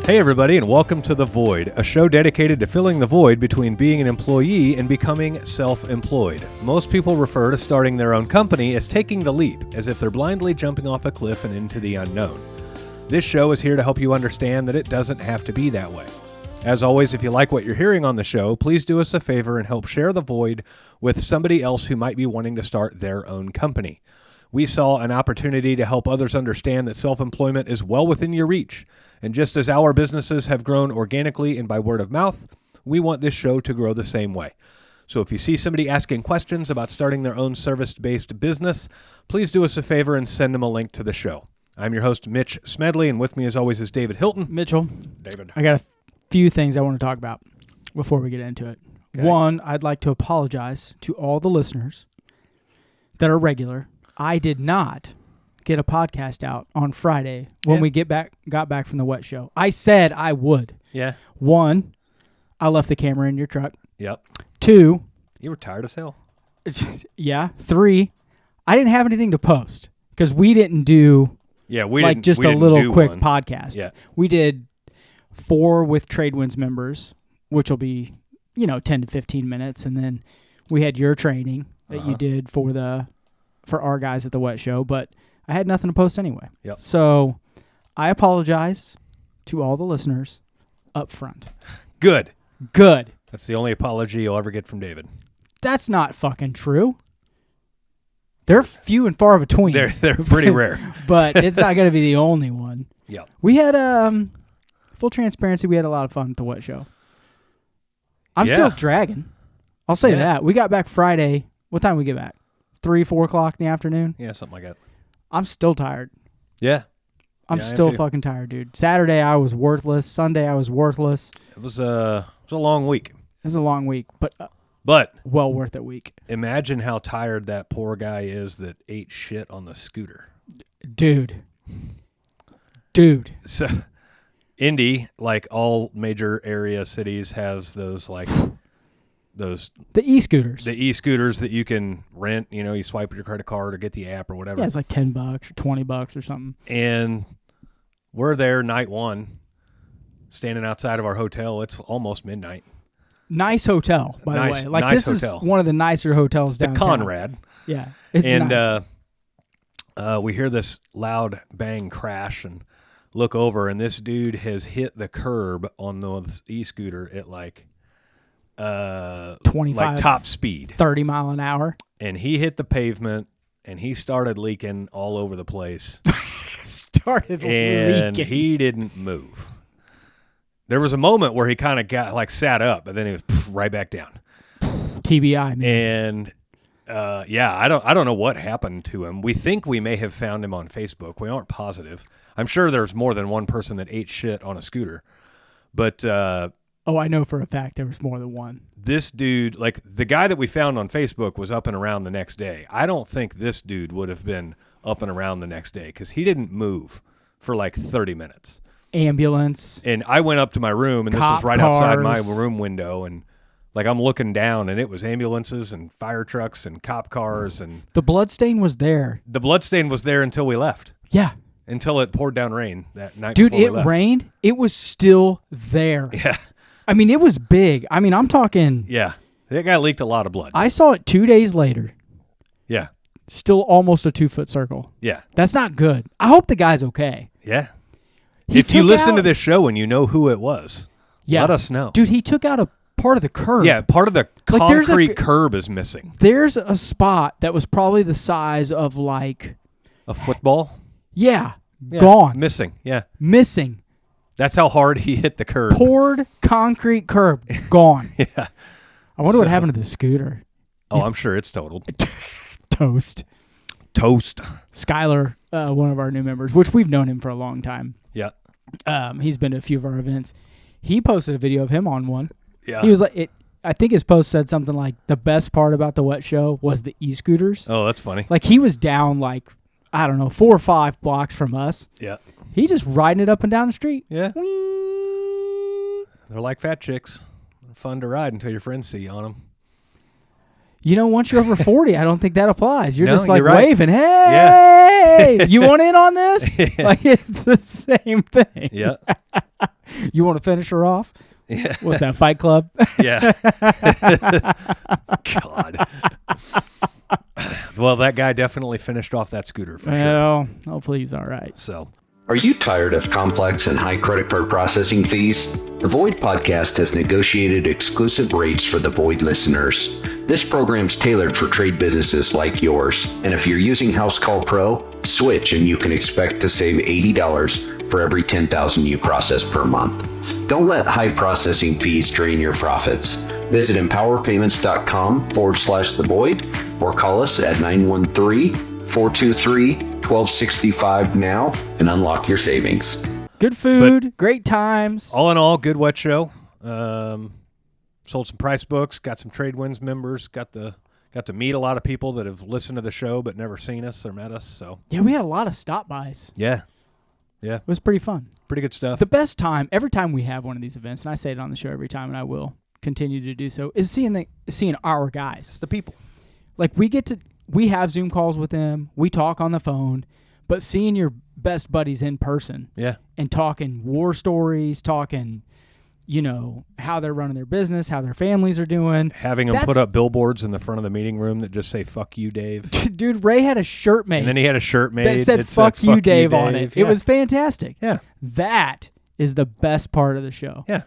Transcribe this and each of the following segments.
Hey everybody, and welcome to The Void, a show dedicated to filling the void between being an employee and becoming self-employed. Most people refer to starting their own company as taking the leap, as if they're blindly jumping off a cliff and into the unknown. This show is here to help you understand that it doesn't have to be that way. As always, if you like what you're hearing on the show, please do us a favor and help share The Void with somebody else who might be wanting to start their own company. We saw an opportunity to help others understand that self-employment is well within your reach. And just as our businesses have grown organically and by word of mouth, we want this show to grow the same way. So if you see somebody asking questions about starting their own service-based business, please do us a favor and send them a link to the show. I'm your host, Mitch Smedley, and with me as always is David Hilton. Mitchell. David. I got a few things I want to talk about before we get into it. Okay. One, I'd like to apologize to all the listeners that are regular. I did not get a podcast out on Friday when we got back from the wet show. I said I would. Yeah. One, I left the camera in your truck. Yep. Two, you were tired as hell. Yeah. Three, I didn't have anything to post because we didn't do a little quick podcast. Yeah. We did 4 with Tradewinds members, which will be 10 to 15 minutes, and then we had your training that you did for our guys at the wet show, but I had nothing to post anyway. Yep. So I apologize to all the listeners up front. Good. That's the only apology you'll ever get from David. That's not fucking true. They're few and far between. They're pretty rare. But it's not going to be the only one. Yep. We had, full transparency, we had a lot of fun at the wet show. I'm still dragging. I'll say that. We got back Friday. What time did we get back? 3, 4 o'clock in the afternoon? Yeah, something like that. I'm still tired. Yeah. I'm still fucking tired, dude. Saturday, I was worthless. Sunday, I was worthless. It was a long week. It was a long week, but well worth it week. Imagine how tired that poor guy is that ate shit on the scooter. Dude. So, Indy, like all major area cities, has those the e-scooters. The e-scooters that you can rent, you swipe with your credit card or get the app or whatever. Yeah, it's like $10 or $20 or something. And we're there night one, standing outside of our hotel. It's almost midnight. Nice hotel, by the way. Like nice this hotel. Is one of the nicer hotels it's downtown. The Conrad. Yeah, it's nice. We hear this loud bang crash and look over, and this dude has hit the curb on the e-scooter at 25, like top speed, 30 mile an hour, and he hit the pavement and he started leaking all over the place. And he didn't move. There was a moment where he kind of got sat up, but then he was right back down. TBI, man. And I don't know what happened to him. We think we may have found him on Facebook. We aren't positive. I'm sure there's more than one person that ate shit on a scooter, but. I know for a fact there was more than one. This dude, the guy that we found on Facebook was up and around the next day. I don't think this dude would have been up and around the next day because he didn't move for 30 minutes. Ambulance. And I went up to my room, and this was right outside my room window, and I'm looking down, and it was ambulances and fire trucks and cop cars. And the bloodstain was there. The bloodstain was there until we left. Yeah. Until it poured down rain that night. Dude, before we left. Rained. It was still there. Yeah. I mean, it was big. I mean, I'm talking... Yeah. That guy leaked a lot of blood. I saw it 2 days later. Yeah. Still almost a 2-foot circle. Yeah. That's not good. I hope the guy's okay. Yeah. If you listen to this show and you know who it was, let us know. Dude, he took out a part of the curb. Yeah, part of the concrete curb is missing. There's a spot that was probably the size of a football? Yeah. Gone. Missing. Yeah. Missing. That's how hard he hit the curb. Poured concrete curb. Gone. Yeah. I wonder what happened to the scooter. Oh, I'm sure it's totaled. Toast. Skylar, one of our new members, which we've known him for a long time. Yeah. He's been to a few of our events. He posted a video of him on one. Yeah. He was I think his post said something like, the best part about the wet show was the e-scooters. Oh, that's funny. He was down 4 or 5 blocks from us. Yeah. He just riding it up and down the street. Yeah. Whee! They're like fat chicks. They're fun to ride until your friends see you on them. Once you're over 40, I don't think that applies. You're just you're waving, hey, you want in on this? Yeah. It's the same thing. Yeah. You want to finish her off? Yeah. What's that, Fight Club? Yeah. God. Well, that guy definitely finished off that scooter for sure. Well, hopefully he's all right. So, Are you tired of complex and high credit card processing fees? The Void Podcast has negotiated exclusive rates for the Void listeners. This program's tailored for trade businesses like yours. And if you're using House Call Pro, switch and you can expect to save $80 for every 10,000 you process per month. Don't let high processing fees drain your profits. Visit empowerpayments.com/the Void or call us at 913-423-1265 now and unlock your savings. Good food, great times. all in all, good wet show. Sold some price books, got some Trade Winds members, got to meet a lot of people that have listened to the show but never seen us or met us. So Yeah, we had a lot of stop-bys. yeah. It was pretty fun. Pretty good stuff. The best time, every time we have one of these events, and I say it on the show every time, and I will continue to do so, is seeing our guys. It's the people. Like, we have Zoom calls with them, we talk on the phone, but seeing your best buddies in person and talking war stories, talking, how they're running their business, how their families are doing. Having them put up billboards in the front of the meeting room that just say, fuck you, Dave. Dude, Ray had a shirt made. And then he had a shirt made that said, fuck you, Dave on it. It was fantastic. Yeah. That is the best part of the show. Yeah.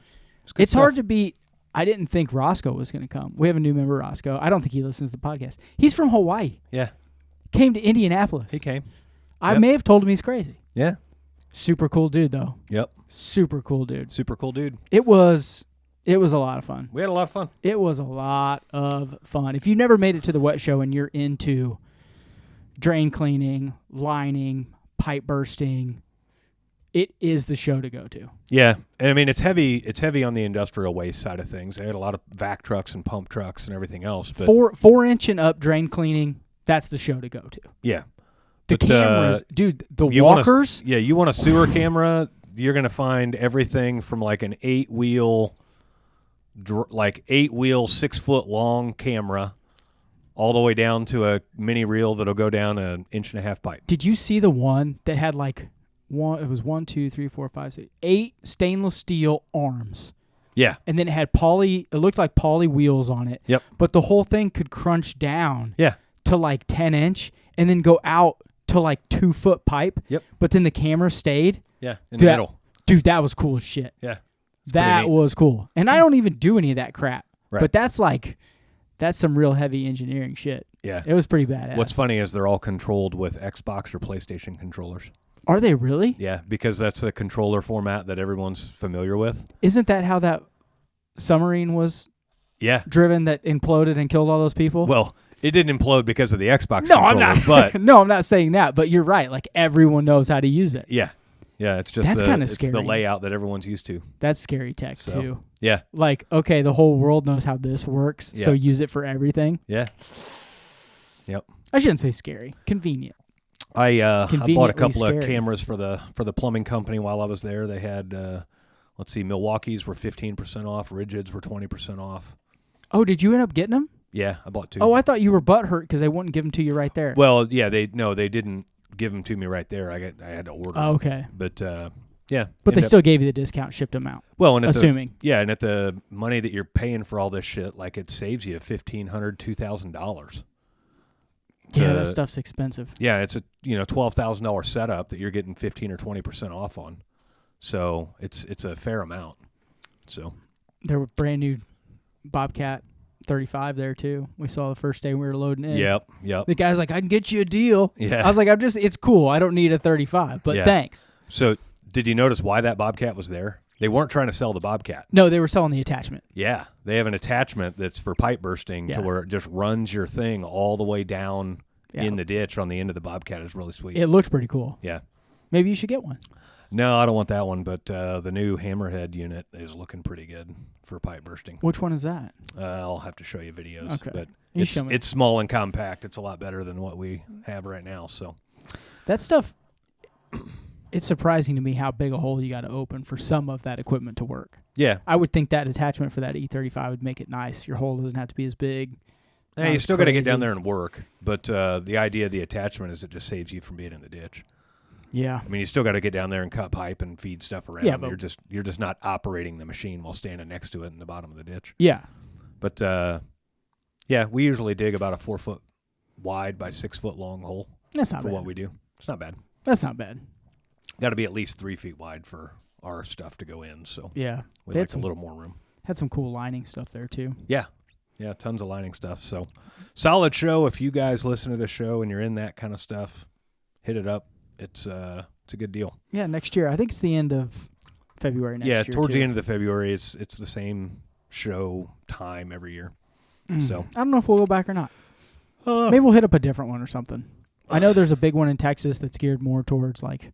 It's hard to beat. I didn't think Roscoe was going to come. We have a new member, Roscoe. I don't think he listens to the podcast. He's from Hawaii. Yeah. Came to Indianapolis. He came. I may have told him he's crazy. Yeah. Super cool dude, though. Yep. Super cool dude. Super cool dude. It was a lot of fun. We had a lot of fun. It was a lot of fun. If you've never made it to the wet show and you're into drain cleaning, lining, pipe bursting, it is the show to go to. Yeah. And I mean, it's heavy. It's heavy on the industrial waste side of things. They had a lot of vac trucks and pump trucks and everything else. But 4-inch and up drain cleaning, that's the show to go to. yeah. The But, cameras, dude, the you walkers. You want a sewer camera, you're going to find everything from like an 8-wheel, 6-foot long camera all the way down to a mini reel that'll go down 1.5 inch pipe. Did you see the one that had like one? It was 1, 2, 3, 4, 5, 6, 8 stainless steel arms. Yeah. And then it had it looked like poly wheels on it. Yep. But the whole thing could crunch down to like 10-inch and then go out to like 2-foot pipe. Yep. But then the camera stayed. Yeah. In the middle. Dude, that was cool as shit. Yeah. That was cool. And I don't even do any of that crap. Right. But that's some real heavy engineering shit. Yeah. It was pretty badass. What's funny is they're all controlled with Xbox or PlayStation controllers. Are they really? Yeah, because that's the controller format that everyone's familiar with. Isn't that how that submarine was driven that imploded and killed all those people? Well, it didn't implode because of the Xbox controller. I'm not. But no, I'm not saying that. But you're right. Like, everyone knows how to use it. Yeah. Yeah, it's just That's kind of it's scary. the layout that everyone's used to. That's scary tech, too. Yeah. Like, okay, the whole world knows how this works, so use it for everything. Yeah. Yep. I shouldn't say scary. Convenient. I bought a couple scary. of cameras for the plumbing company while I was there. They had, Milwaukee's were 15% off. Rigids were 20% off. Oh, did you end up getting them? Yeah, I bought 2. Oh, I thought you were butthurt because they wouldn't give them to you right there. Well, yeah, they didn't give them to me right there. I had to order them. Oh, okay. But, yeah. But they still gave you the discount, shipped them out. Well, and assuming. And at the money that you're paying for all this shit, like, it saves you $1,500, $2,000. Yeah, that stuff's expensive. Yeah, it's a $12,000 setup that you're getting 15 or 20% off on. So it's a fair amount. So there were brand new Bobcat 35 there too. We saw the first day we were loading in. Yep. The guy's like, I can get you a deal. Yeah. I was like, it's cool. I don't need a 35, but thanks. So did you notice why that Bobcat was there? They weren't trying to sell the Bobcat. No, they were selling the attachment. Yeah. They have an attachment that's for pipe bursting to where it just runs your thing all the way down in the ditch on the end of the Bobcat. Is really sweet. It looked pretty cool. Yeah. Maybe you should get one. No, I don't want that one, but the new Hammerhead unit is looking pretty good for pipe bursting. Which one is that? I'll have to show you videos. Okay. But show me. it's small and compact. It's a lot better than what we have right now. So that stuff, it's surprising to me how big a hole you got to open for some of that equipment to work. Yeah. I would think that attachment for that E35 would make it nice. Your hole doesn't have to be as big. Hey, you still got to get down there and work. But the idea of the attachment is it just saves you from being in the ditch. Yeah. I mean, you still got to get down there and cut pipe and feed stuff around. Yeah, but you're just not operating the machine while standing next to it in the bottom of the ditch. Yeah. But yeah, we usually dig about a 4 foot wide by 6 foot long hole. That's not for bad. what we do. It's not bad. That's not bad. Got to be at least 3 feet wide for our stuff to go in. So Yeah. we They like had a little more room. Had some cool lining stuff there too. Yeah. Yeah, tons of lining stuff. So solid show. If you guys listen to the show and you're in that kind of stuff, hit it up. It's a good deal. Yeah, next year. I think it's the end of February next year. Yeah, towards too. the end of the February, it's the same show time every year. So I don't know if we'll go back or not. Maybe we'll hit up a different one or something. I know there's a big one in Texas that's geared more towards like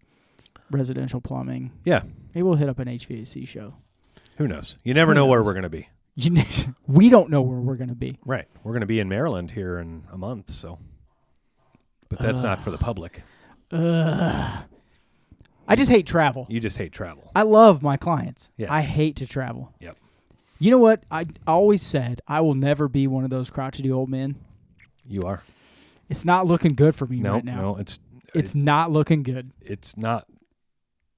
residential plumbing. Yeah. Maybe we'll hit up an HVAC show. Who knows? You never know where we're going to be. We don't know where we're going to be. Right. We're going to be in Maryland here in a month, so. But that's not for the public. I just hate travel. You just hate travel. I love my clients. Yeah. I hate to travel. Yep. You know what? I always said I will never be one of those crotchety old men. You are. It's not looking good for me right now. No, it's not looking good. It's not.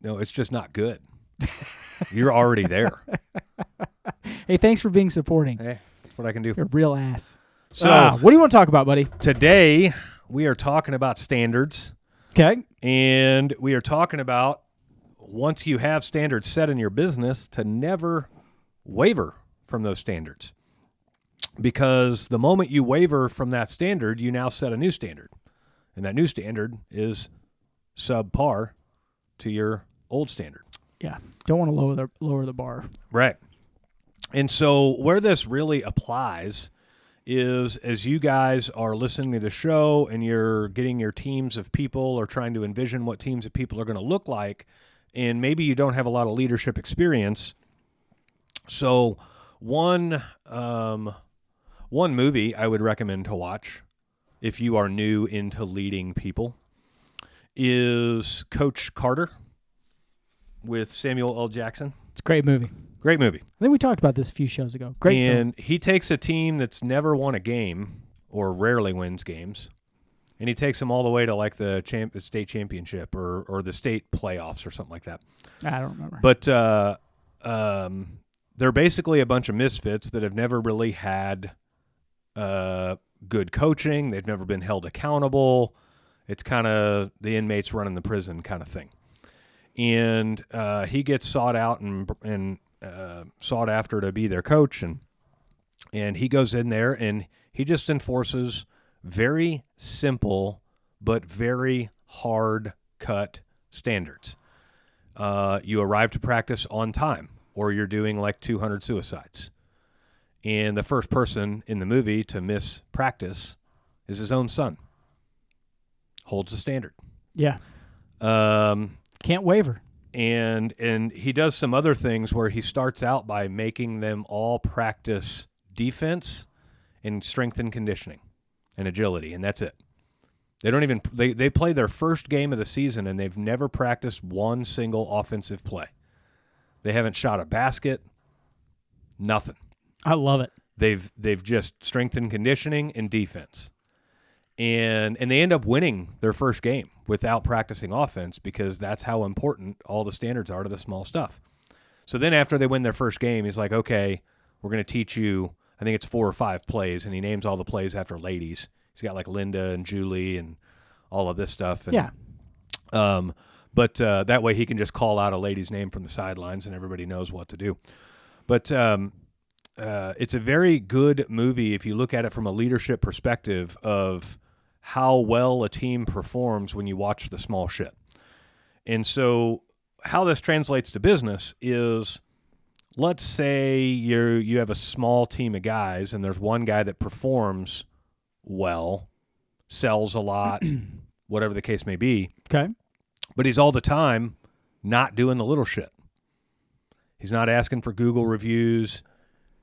No, it's just not good. You're already there. Hey, thanks for being supporting. Hey, that's what I can do. You're a real ass. So, what do you want to talk about, buddy? today we are talking about standards, Okay. and we are talking about once you have standards set in your business to never waver from those standards. Because the moment you waver from that standard, you now set a new standard. And that new standard is subpar to your old standard. Yeah. Don't want to lower the bar. Right. And so where this really applies is as you guys are listening to the show and you're getting your teams of people or trying to envision what teams of people are going to look like, and maybe you don't have a lot of leadership experience. So one movie I would recommend to watch if you are new into leading people is Coach Carter with Samuel L. Jackson. It's a great movie. Great movie. I think we talked about this a few shows ago. Great film. And he takes a team that's never won a game or rarely wins games, and he takes them all the way to like the state championship or the state playoffs or something like that. I don't remember. But they're basically a bunch of misfits that have never really had good coaching. They've never been held accountable. It's kind of the inmates running the prison kind of thing. And he gets sought out and sought after to be their coach, and he goes in there and he just enforces very simple but very hard cut standards. You arrive to practice on time, or you're doing like 200 suicides. And the first person in the movie to miss practice is his own son. Holds the standard. Yeah. Can't waver. And he does some other things where he starts out by making them all practice defense and strength and conditioning and agility, and that's it. They don't even they play their first game of the season and they've never practiced one single offensive play. They haven't shot a basket, nothing. I love it. They've just strength and conditioning and defense. And they end up winning their first game without practicing offense because that's how important all the standards are to the small stuff. So then after they win their first game, he's like, okay, we're going to teach you, I think it's 4 or 5 plays, and he names all the plays after ladies. He's got like Linda and Julie and all of this stuff. And, yeah. But that way he can just call out a lady's name from the sidelines and everybody knows what to do. But it's a very good movie if you look at it from a leadership perspective of how well a team performs when you watch the small shit. And so how this translates to business is, let's say you have a small team of guys and there's one guy that performs well, sells a lot, whatever the case may be. Okay. But he's all the time not doing the little shit. He's not asking for Google reviews.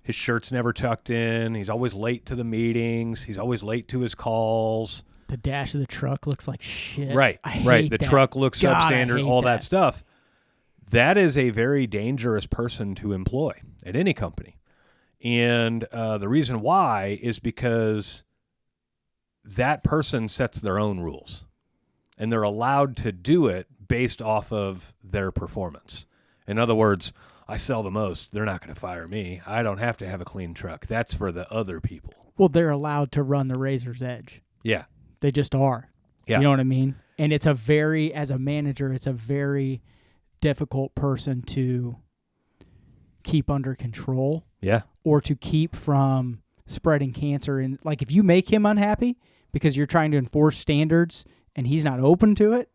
His shirt's never tucked in. He's always late to the meetings. He's always late to his calls. The dash of the truck looks like shit. Right, I hate right. The that. truck looks God, I substandard, hate all that stuff. That is a very dangerous person to employ at any company. And the reason why is because that person sets their own rules. And they're allowed to do it based off of their performance. In other words, I sell the most, they're not going to fire me. I don't have to have a clean truck. That's for the other people. Well, they're allowed to run the razor's edge. Yeah. They just are. Yeah. You know what I mean? And as a manager, it's a very difficult person to keep under control. Yeah. Or to keep from spreading cancer. And like, if you make him unhappy because you're trying to enforce standards and he's not open to it,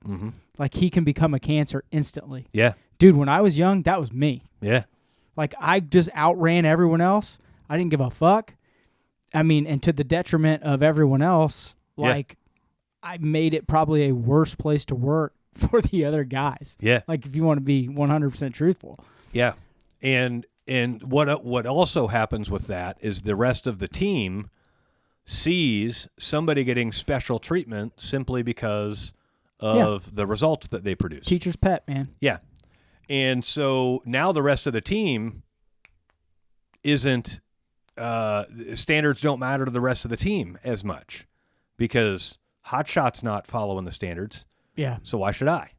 like, he can become a cancer instantly. Yeah. Dude, when I was young, that was me. Yeah. Like, I just outran everyone else. I didn't give a fuck. I mean, and to the detriment of everyone else, like, I made it probably a worse place to work for the other guys. Yeah. Like, if you want to be 100% truthful. Yeah. And what also happens with that is the rest of the team sees somebody getting special treatment simply because of the results that they produce. Teacher's pet, man. Yeah. And so now the rest of the team isn't standards don't matter to the rest of the team as much because Hotshot's not following the standards. Yeah. So why should I?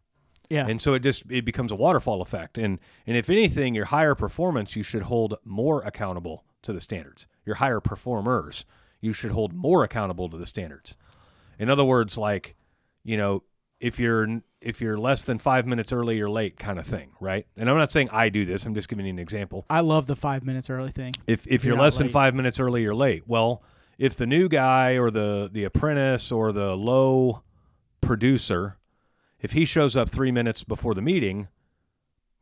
Yeah. And so it becomes a waterfall effect. And if anything, your higher performance, you should hold more accountable to the standards. Your higher performers, you should hold more accountable to the standards. In other words, like, you know, if you're less than 5 minutes early or late kind of thing, right? And I'm not saying I do this. I'm just giving you an example. I love the 5 minutes early thing. If you're less than 5 minutes early or late, well, if the new guy or the apprentice or the low producer, if he shows up 3 minutes before the meeting,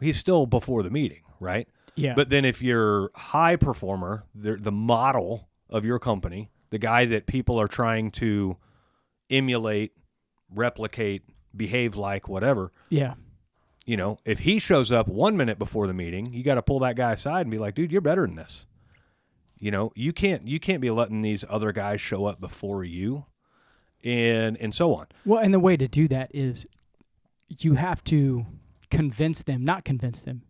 he's still before the meeting, right? Yeah. But then if you're high performer, the model of your company, the guy that people are trying to emulate, replicate, behave like, whatever. Yeah. You know, if he shows up 1 minute before the meeting, you got to pull that guy aside and be like, dude, you're better than this. You know, you can't be letting these other guys show up before you and so on. Well, and the way to do that is you have to not convince them.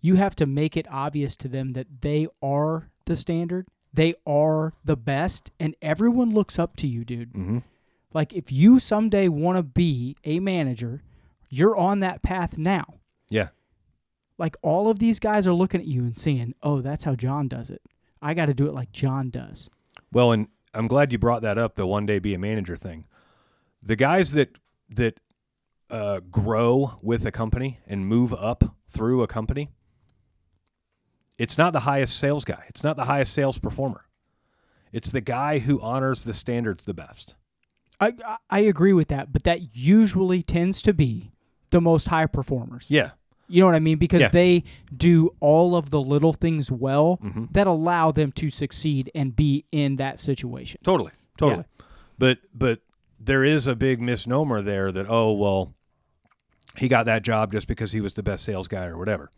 You have to make it obvious to them that they are the standard. They are the best, and everyone looks up to you, dude. Mm-hmm. Like, if you someday want to be a manager, you're on that path now. Yeah. Like, all of these guys are looking at you and saying, oh, that's how John does it. I got to do it like John does. Well, and I'm glad you brought that up, the one day be a manager thing. The guys that grow with a company and move up through a company, it's not the highest sales guy. It's not the highest sales performer. It's the guy who honors the standards the best. I agree with that, but that usually tends to be the most high performers. Yeah. You know what I mean? Because they do all of the little things well that allow them to succeed and be in that situation. Totally. Yeah. But there is a big misnomer there that, oh, well, he got that job just because he was the best sales guy or whatever.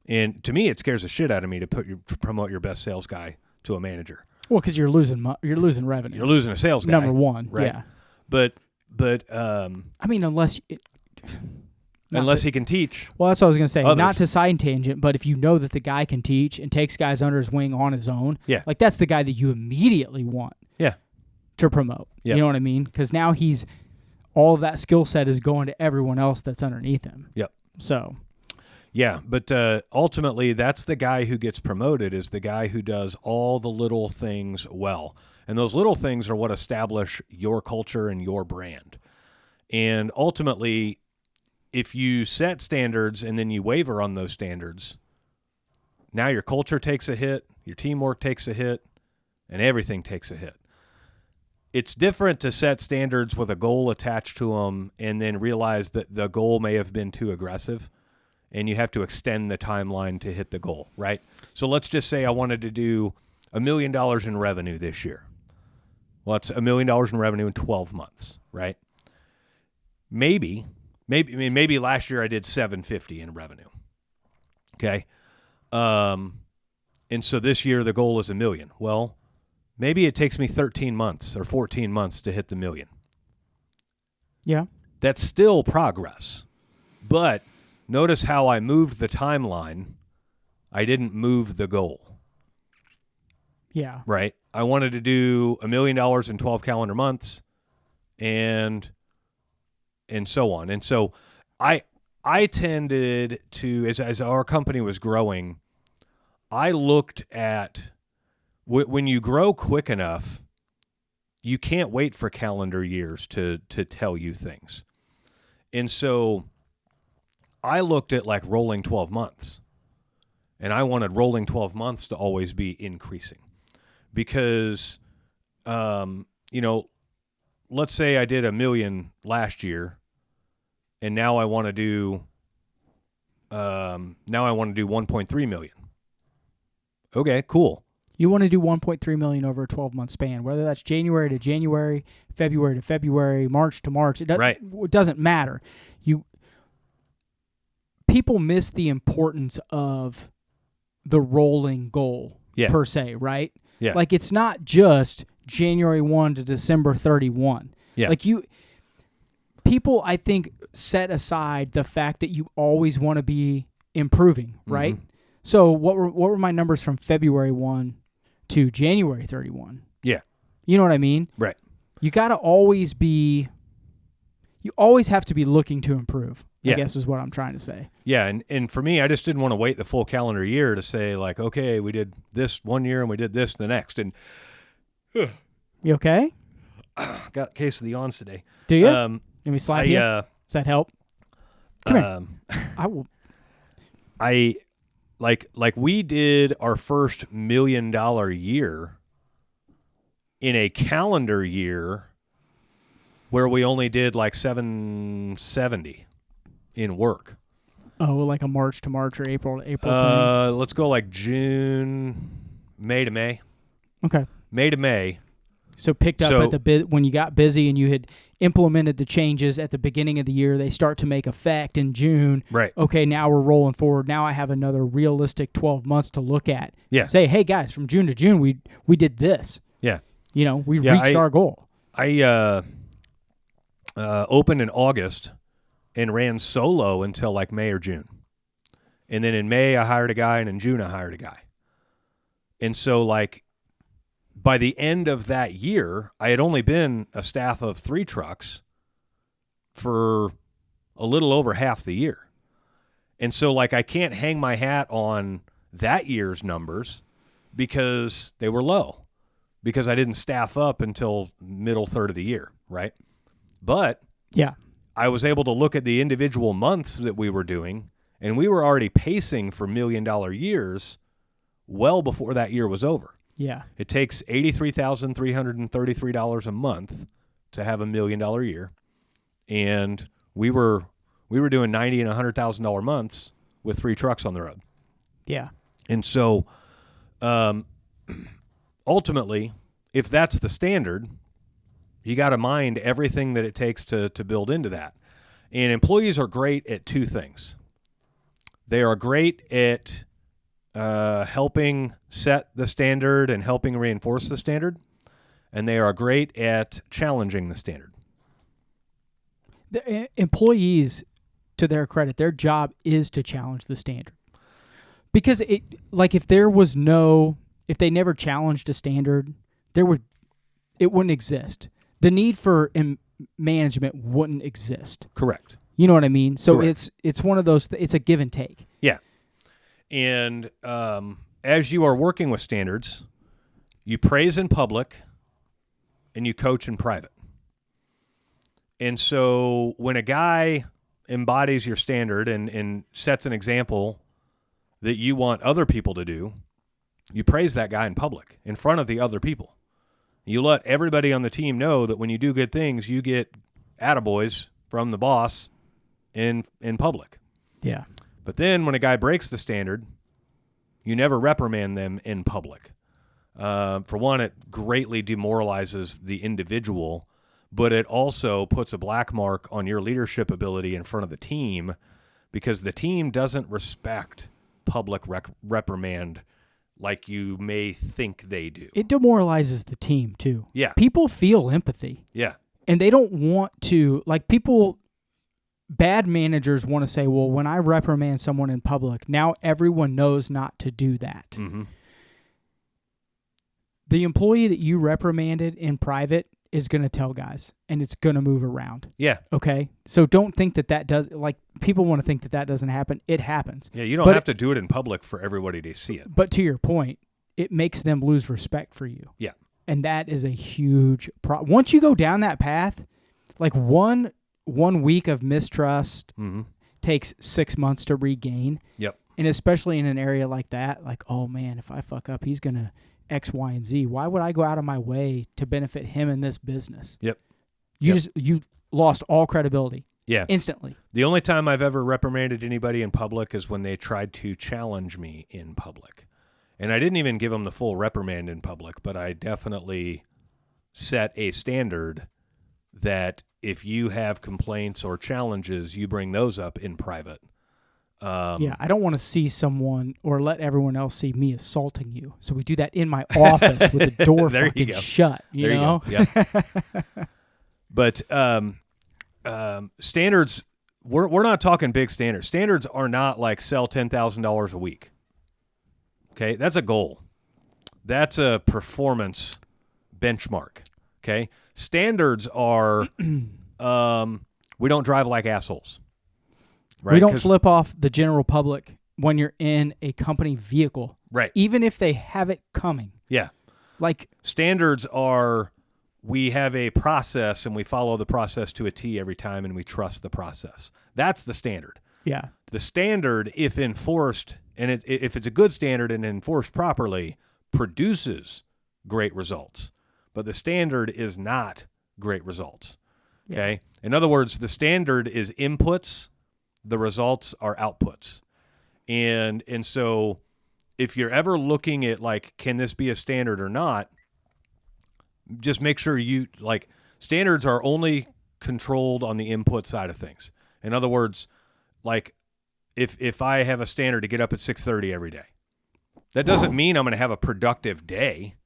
And to me, it scares the shit out of me to promote your best sales guy to a manager. Well, because you're losing revenue. You're losing a sales guy. Number one, right? Yeah. But I mean, unless he can teach. Well, that's what I was going to say. Others. Not to side tangent, but if you know that the guy can teach and takes guys under his wing on his own, like, that's the guy that you immediately want to promote. Yep. You know what I mean? Because now all of that skill set is going to everyone else that's underneath him. Yep. So. Yeah, but ultimately, that's the guy who gets promoted is the guy who does all the little things well. And those little things are what establish your culture and your brand. And ultimately, if you set standards and then you waver on those standards, now your culture takes a hit, your teamwork takes a hit, and everything takes a hit. It's different to set standards with a goal attached to them and then realize that the goal may have been too aggressive and you have to extend the timeline to hit the goal, right? So let's just say I wanted to do $1 million in revenue this year. Well, it's $1 million in revenue in 12 months, right? Maybe last year I did $750 in revenue. Okay. And so this year the goal is $1 million. Well, maybe it takes me 13 months or 14 months to hit the $1 million. Yeah. That's still progress. But notice how I moved the timeline. I didn't move the goal. Yeah. Right? I wanted to do $1 million in 12 calendar months and so on. And so I I tended to, as our company was growing, I looked at when you grow quick enough, you can't wait for calendar years to tell you things. And so I looked at like rolling 12 months, and I wanted rolling 12 months to always be increasing because, let's say I did $1 million last year, and now I want to do 1.3 million. Okay, cool. You want to do 1.3 million over a 12-month span, whether that's January to January, February to February, March to March. It doesn't matter. People miss the importance of the rolling goal per se, right? Yeah. Like it's not just January 1 to December 31. Yeah. Like people, I think, set aside the fact that you always want to be improving, right? Mm-hmm. So what were my numbers from February 1 to January 31? Yeah. You know what I mean? Right. You always have to be looking to improve, I guess is what I'm trying to say. Yeah, and for me, I just didn't want to wait the full calendar year to say, like, okay, we did this one year and we did this the next. And you okay? Got a case of the yawns today. Do you? Let me slap you. Does that help? Come here. I will. Like we did our first $1 million year in a calendar year where we only did like 770 in work. Oh, like a March to March or April to April thing? Let's go like May to May. Okay. May to May. So picked up at when you got busy and you had implemented the changes at the beginning of the year, they start to make effect in June. Right. Okay, now we're rolling forward. Now I have another realistic 12 months to look at. Yeah. Say, hey guys, from June to June we did this. Yeah. We reached our goal. I opened in August and ran solo until like May or June. And then in May I hired a guy, and in June I hired a guy. And so like by the end of that year, I had only been a staff of 3 trucks for a little over half the year. And so like I can't hang my hat on that year's numbers because they were low, because I didn't staff up until middle third of the year, right? But yeah, I was able to look at the individual months that we were doing, and we were already pacing for $1 million years well before that year was over. Yeah. It takes $83,333 a month to have $1 million year, and we were doing $90,000 and $100,000 months with 3 trucks on the road. Yeah. And so ultimately, if that's the standard, you got to mind everything that it takes to build into that. And employees are great at 2 things. They are great at helping set the standard and helping reinforce the standard, and they are great at challenging the standard. The employees, to their credit, their job is to challenge the standard. Because if they never challenged a standard, it wouldn't exist. The need for management wouldn't exist. Correct. You know what I mean? So Correct. it's one of those. It's a give and take. Yeah. And as you are working with standards, you praise in public and you coach in private. And so when a guy embodies your standard and sets an example that you want other people to do, you praise that guy in public in front of the other people. You let everybody on the team know that when you do good things, you get attaboys from the boss in public. Yeah. But then when a guy breaks the standard, you never reprimand them in public. For one, it greatly demoralizes the individual, but it also puts a black mark on your leadership ability in front of the team, because the team doesn't respect public reprimand like you may think they do. It demoralizes the team too. Yeah. People feel empathy. Yeah. And they don't want to, bad managers want to say, well, when I reprimand someone in public, now everyone knows not to do that. Mm-hmm. The employee that you reprimanded in private is going to tell guys, and it's going to move around. Yeah. Okay? So don't think that does, people want to think that doesn't happen. It happens. Yeah, you don't have to do it in public for everybody to see it. But to your point, it makes them lose respect for you. Yeah. And that is a huge problem. Once you go down that path, like one week of mistrust takes 6 months to regain. Yep. And especially in an area like that, like, oh man, if I fuck up, he's going to X, Y, and Z. Why would I go out of my way to benefit him in this business? Yep. You lost all credibility. Yeah. Instantly. The only time I've ever reprimanded anybody in public is when they tried to challenge me in public. And I didn't even give them the full reprimand in public, but I definitely set a standard that if you have complaints or challenges, you bring those up in private. I don't want to see someone or let everyone else see me assaulting you. So we do that in my office with the door fucking shut. You know? You go. Yeah. But standards, we're not talking big standards. Standards are not like sell $10,000 a week. Okay, that's a goal. That's a performance benchmark. Okay, standards are we don't drive like assholes. Right? We don't flip off the general public when you're in a company vehicle. Right. Even if they have it coming. Yeah. Like standards are we have a process and we follow the process to a T every time and we trust the process. That's the standard. Yeah. The standard, if enforced, and if it's a good standard and enforced properly, produces great results. But the standard is not great results. Okay? Yeah. In other words, the standard is inputs, the results are outputs. And so if you're ever looking at like, can this be a standard or not, just make sure standards are only controlled on the input side of things. In other words, like if I have a standard to get up at 6:30 every day, that doesn't mean I'm going to have a productive day.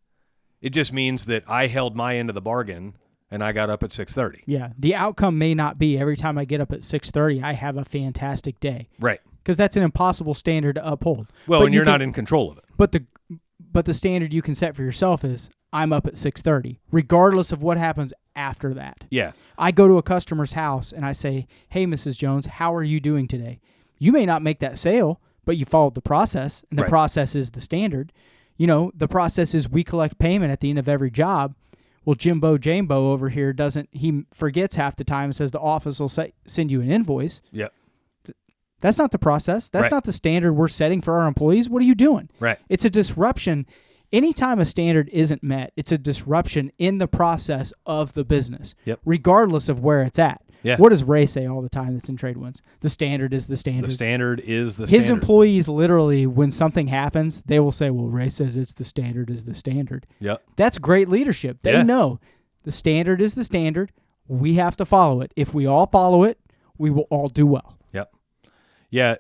It just means that I held my end of the bargain and I got up at 6:30. Yeah. The outcome may not be every time I get up at 6:30, I have a fantastic day. Right. Because that's an impossible standard to uphold. Well, and you're not in control of it. But the standard you can set for yourself is I'm up at 6:30, regardless of what happens after that. Yeah. I go to a customer's house and I say, hey, Mrs. Jones, how are you doing today? You may not make that sale, but you followed the process, and the process is the standard. You know, the process is we collect payment at the end of every job. Well, Jimbo Jambo over here he forgets half the time and says the office will send you an invoice. Yep. That's not the process. That's not the standard we're setting for our employees. What are you doing? Right. It's a disruption. Anytime a standard isn't met, it's a disruption in the process of the business, regardless of where it's at. Yeah. What does Ray say all the time that's in Trade Winds? The standard is the standard. The standard is the standard. His employees literally, when something happens, they will say, well, Ray says it's the standard is the standard. Yep. That's great leadership. They know the standard is the standard. We have to follow it. If we all follow it, we will all do well. Yep. Yeah.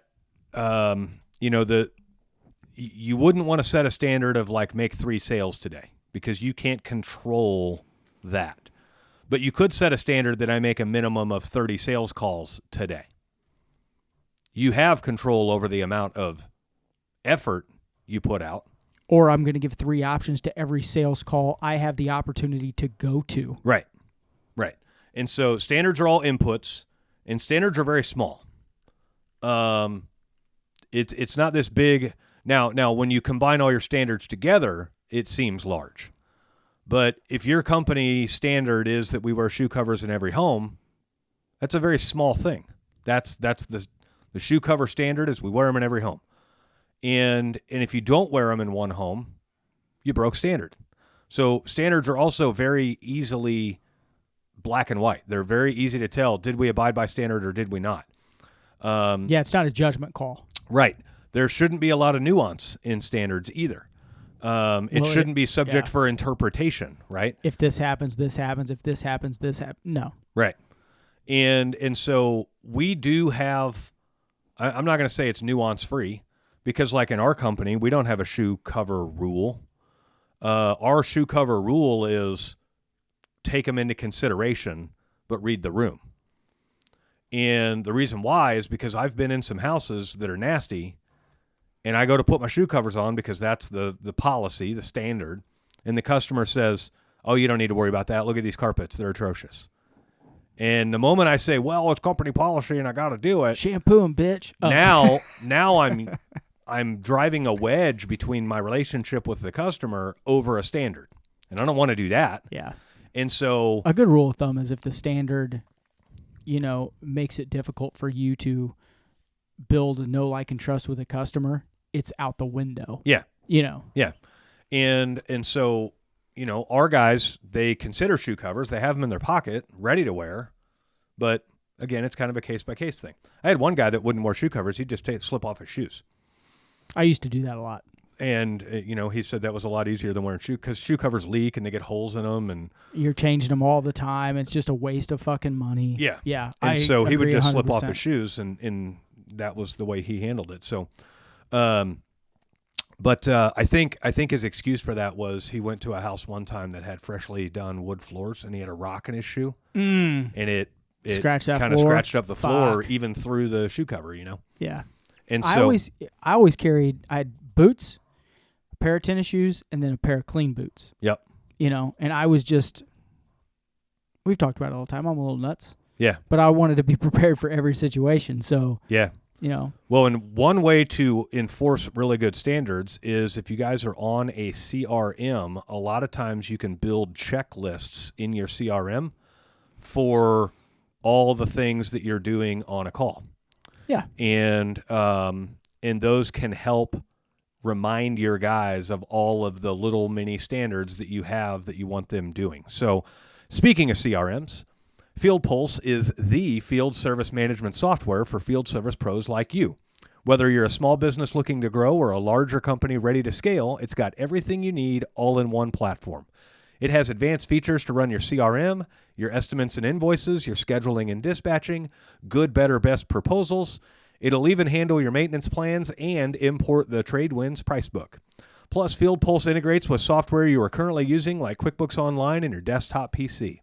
You wouldn't want to set a standard of like make 3 sales today because you can't control that. But you could set a standard that I make a minimum of 30 sales calls today. You have control over the amount of effort you put out. Or I'm going to give 3 options to every sales call I have the opportunity to go to. Right. Right. And so standards are all inputs, and standards are very small. It's not this big. Now, when you combine all your standards together, it seems large. But if your company standard is that we wear shoe covers in every home, that's a very small thing. That's the shoe cover standard is we wear them in every home. And if you don't wear them in one home, you broke standard. So standards are also very easily black and white. They're very easy to tell, did we abide by standard or did we not? It's not a judgment call. Right. There shouldn't be a lot of nuance in standards either. It shouldn't be subject for interpretation, right? If this happens, this happens. If this happens, this happens. No. Right. And so we do have, I'm not going to say it's nuance free because like in our company, we don't have a shoe cover rule. Our shoe cover rule is take them into consideration, but read the room. And the reason why is because I've been in some houses that are nasty and I go to put my shoe covers on because that's the policy, the standard. And the customer says, oh, you don't need to worry about that. Look at these carpets. They're atrocious. And the moment I say, well, it's company policy and I got to do it, shampoo 'em, bitch. Oh. Now I'm driving a wedge between my relationship with the customer over a standard. And I don't want to do that. Yeah. And so a good rule of thumb is if the standard, makes it difficult for you to build a know, like, and trust with a customer, it's out the window. Yeah. Yeah. And so, our guys, they consider shoe covers. They have them in their pocket, ready to wear. But, again, it's kind of a case-by-case thing. I had one guy that wouldn't wear shoe covers. He'd just slip off his shoes. I used to do that a lot. And, he said that was a lot easier than wearing because shoe covers leak and they get holes in them. And you're changing them all the time. It's just a waste of fucking money. Yeah. Yeah. And so he would just 100%. slip off his shoes, and that was the way he handled it. So, But I think his excuse for that was he went to a house one time that had freshly done wood floors, and he had a rock in his shoe, and it scratched that kind of floor? scratched up the floor even through the shoe cover, Yeah. And I so always carried. I had boots, a pair of tennis shoes, and then a pair of clean boots. Yep. And I was just. We've talked about it all the time. I'm a little nuts. Yeah. But I wanted to be prepared for every situation. So. Yeah. Well, and one way to enforce really good standards is if you guys are on a CRM, a lot of times you can build checklists in your CRM for all the things that you're doing on a call. Yeah. And those can help remind your guys of all of the little mini standards that you have that you want them doing. So speaking of CRMs, FieldPulse is the field service management software for field service pros like you. Whether you're a small business looking to grow or a larger company ready to scale, it's got everything you need all in one platform. It has advanced features to run your CRM, your estimates and invoices, your scheduling and dispatching, good, better, best proposals. It'll even handle your maintenance plans and import the TradeWinds price book. Plus, FieldPulse integrates with software you are currently using like QuickBooks Online and your desktop PC.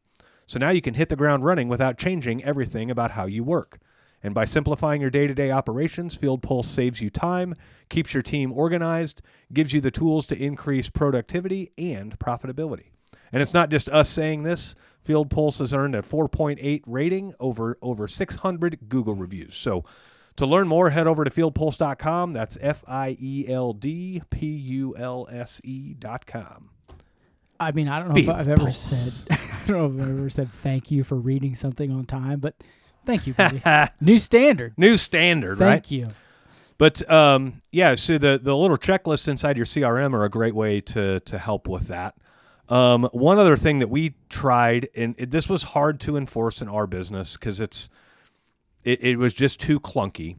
So now you can hit the ground running without changing everything about how you work. And by simplifying your day-to-day operations, FieldPulse saves you time, keeps your team organized, gives you the tools to increase productivity and profitability. And it's not just us saying this. FieldPulse has earned a 4.8 rating over 600 Google reviews. So to learn more, head over to fieldpulse.com. That's FieldPulse.com. I mean, I don't know if I've ever said thank you for reading something on time, but thank you, buddy. New standard, right? Thank you. But so the little checklists inside your CRM are a great way to help with that. One other thing that we tried, and this was hard to enforce in our business because it was just too clunky.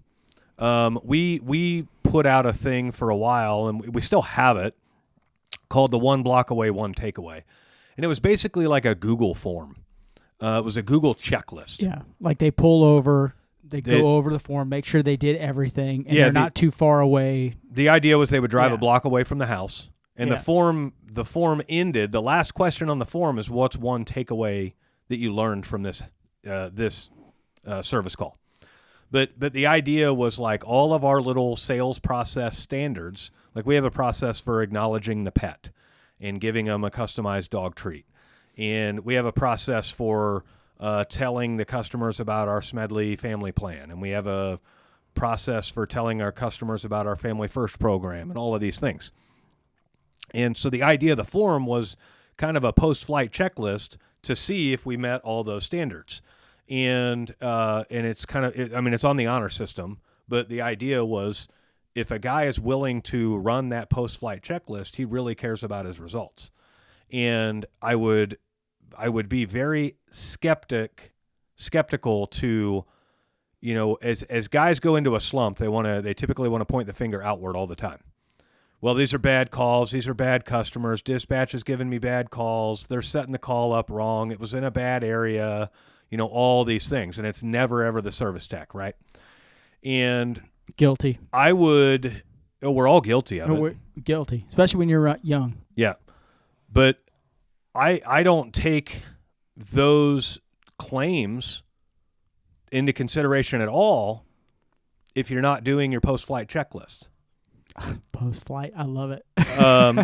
We put out a thing for a while, and we still have it, called the one block away, one takeaway. And it was basically like a Google form. It was a Google checklist. Yeah, like they pull over, they go over the form, make sure they did everything, and they're not too far away. The idea was they would drive a block away from the house, and the form ended. The last question on the form is, what's one takeaway that you learned from this service call? But the idea was like all of our little sales process standards. Like we have a process for acknowledging the pet and giving them a customized dog treat. And we have a process for telling the customers about our Smedley family plan. And we have a process for telling our customers about our Family First program and all of these things. And so the idea of the form was kind of a post-flight checklist to see if we met all those standards. And it's kind of, it's on the honor system, but the idea was if a guy is willing to run that post-flight checklist, he really cares about his results. And I would be very skeptical to, as guys go into a slump, they typically want to point the finger outward all the time. Well, these are bad calls. These are bad customers. Dispatch is giving me bad calls. They're setting the call up wrong. It was in a bad area. All these things. And it's never, ever the service tech, right? And guilty. We're all guilty of it. We're guilty, especially when you're young. Yeah. But I don't take those claims into consideration at all if you're not doing your post-flight checklist. Post-flight, I love it.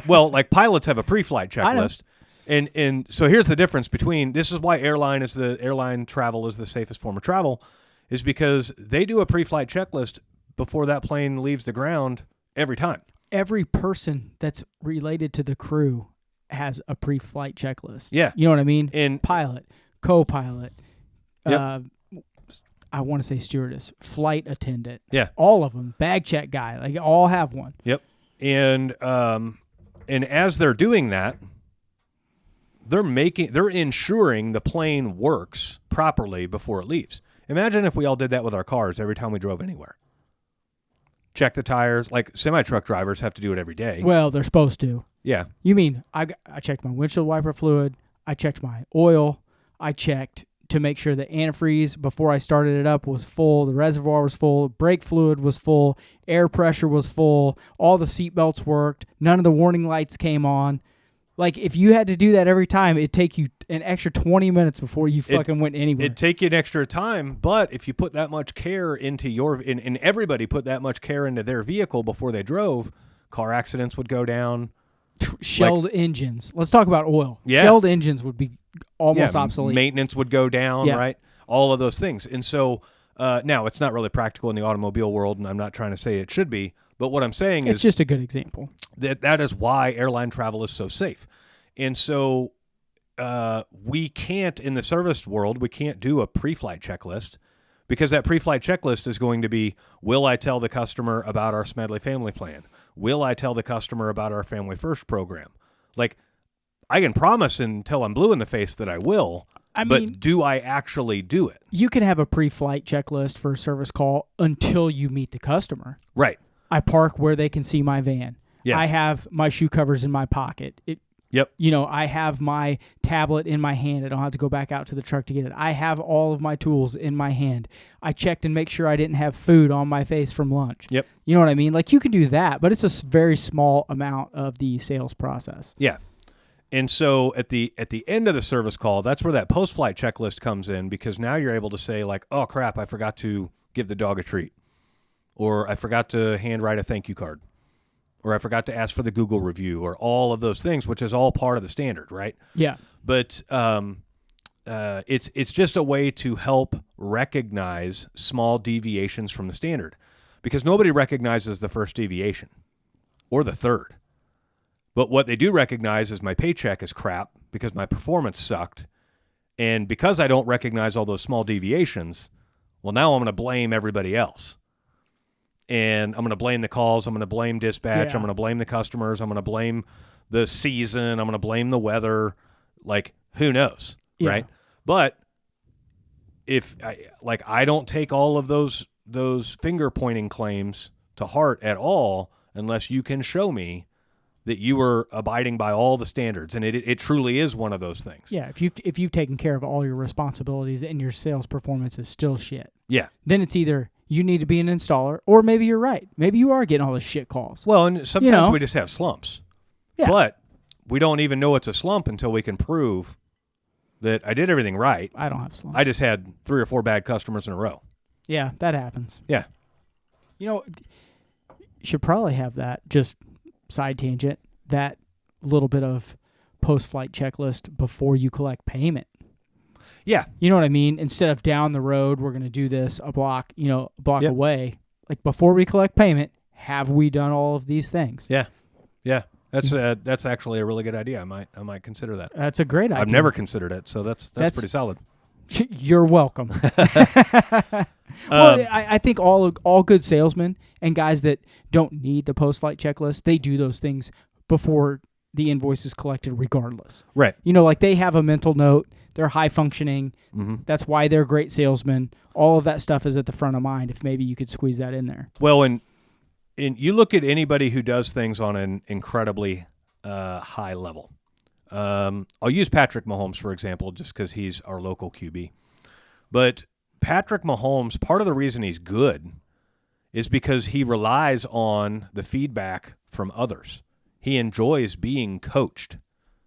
Well, like pilots have a pre-flight checklist. And so here's the difference between, this is why airline travel is the safest form of travel, is because they do a pre-flight checklist before that plane leaves the ground every time. Every person that's related to the crew has a pre-flight checklist. Yeah. You know what I mean? And pilot, co-pilot, Yep. I want to say stewardess, flight attendant. Yeah. All of them, bag check guy, like all have one. Yep. And as they're doing that, they're ensuring the plane works properly before it leaves. Imagine if we all did that with our cars every time we drove anywhere. Check the tires. Like semi-truck drivers have to do it every day. Well, they're supposed to. Yeah. You mean I checked my windshield wiper fluid, I checked my oil, I checked to make sure the antifreeze before I started it up was full, the reservoir was full, brake fluid was full, air pressure was full, all the seat belts worked, none of the warning lights came on. Like, if you had to do that every time, it'd take you an extra 20 minutes before you fucking went anywhere. It'd take you an extra time, but if you put that much care into and everybody put that much care into their vehicle before they drove, car accidents would go down. Shelled engines. Let's talk about oil. Yeah. Shelled engines would be almost obsolete. Maintenance would go down, Yeah. right? All of those things. And so now it's not really practical in the automobile world, and I'm not trying to say it should be, but what I'm saying It's is just a good example. that is why airline travel is so safe. And so we can't, in the service world, we can't do a pre-flight checklist, because that pre-flight checklist is going to be, will I tell the customer about our Smedley family plan? Will I tell the customer about our Family First program? Like, I can promise until I'm blue in the face that I will, but do I actually do it? You can have a pre-flight checklist for a service call until you meet the customer. Right. I park where they can see my van. Yeah. I have my shoe covers in my pocket. Yep. You know, I have my tablet in my hand. I don't have to go back out to the truck to get it. I have all of my tools in my hand. I checked and make sure I didn't have food on my face from lunch. Yep. You know what I mean? Like, you can do that, but it's a very small amount of the sales process. Yeah. And so at the end of the service call, that's where that post-flight checklist comes in, because now you're able to say, like, oh, crap, I forgot to give the dog a treat, or I forgot to handwrite a thank you card, or I forgot to ask for the Google review, or all of those things, which is all part of the standard, right? Yeah. But it's just a way to help recognize small deviations from the standard, because nobody recognizes the first deviation or the third. But what they do recognize is my paycheck is crap because my performance sucked. And because I don't recognize all those small deviations, well, now I'm going to blame everybody else. And I'm going to blame the calls. I'm going to blame dispatch. Yeah. I'm going to blame the customers. I'm going to blame the season. I'm going to blame the weather. Like, who knows, Yeah. right? But if I don't take all of those finger pointing claims to heart at all unless you can show me that you were abiding by all the standards, and it truly is one of those things. Yeah, if you've taken care of all your responsibilities and your sales performance is still shit, Yeah. then it's either you need to be an installer, or maybe you're right. Maybe you are getting all the shit calls. Well, and sometimes You know? we just have slumps. Yeah. But we don't even know it's a slump until we can prove that I did everything right. I don't have slumps. I just had 3 or 4 bad customers in a row. Yeah, that happens. Yeah. You know, you should probably have that, just side tangent, that little bit of post-flight checklist before you collect payment. Yeah. You know what I mean? Instead of down the road, we're going to do this a block Yep. away. Like, before we collect payment, have we done all of these things? Yeah. Yeah. That's actually a really good idea. I might consider that. That's a great idea. I've never considered it, so that's pretty solid. You're welcome. Well, I think all good salesmen and guys that don't need the post-flight checklist, they do those things before the invoice is collected regardless. Right. You know, like, they have a mental note. They're high functioning. Mm-hmm. That's why they're great salesmen. All of that stuff is at the front of mind, if maybe you could squeeze that in there. Well, and you look at anybody who does things on an incredibly high level. I'll use Patrick Mahomes, for example, just because he's our local QB. But Patrick Mahomes, part of the reason he's good is because he relies on the feedback from others. He enjoys being coached,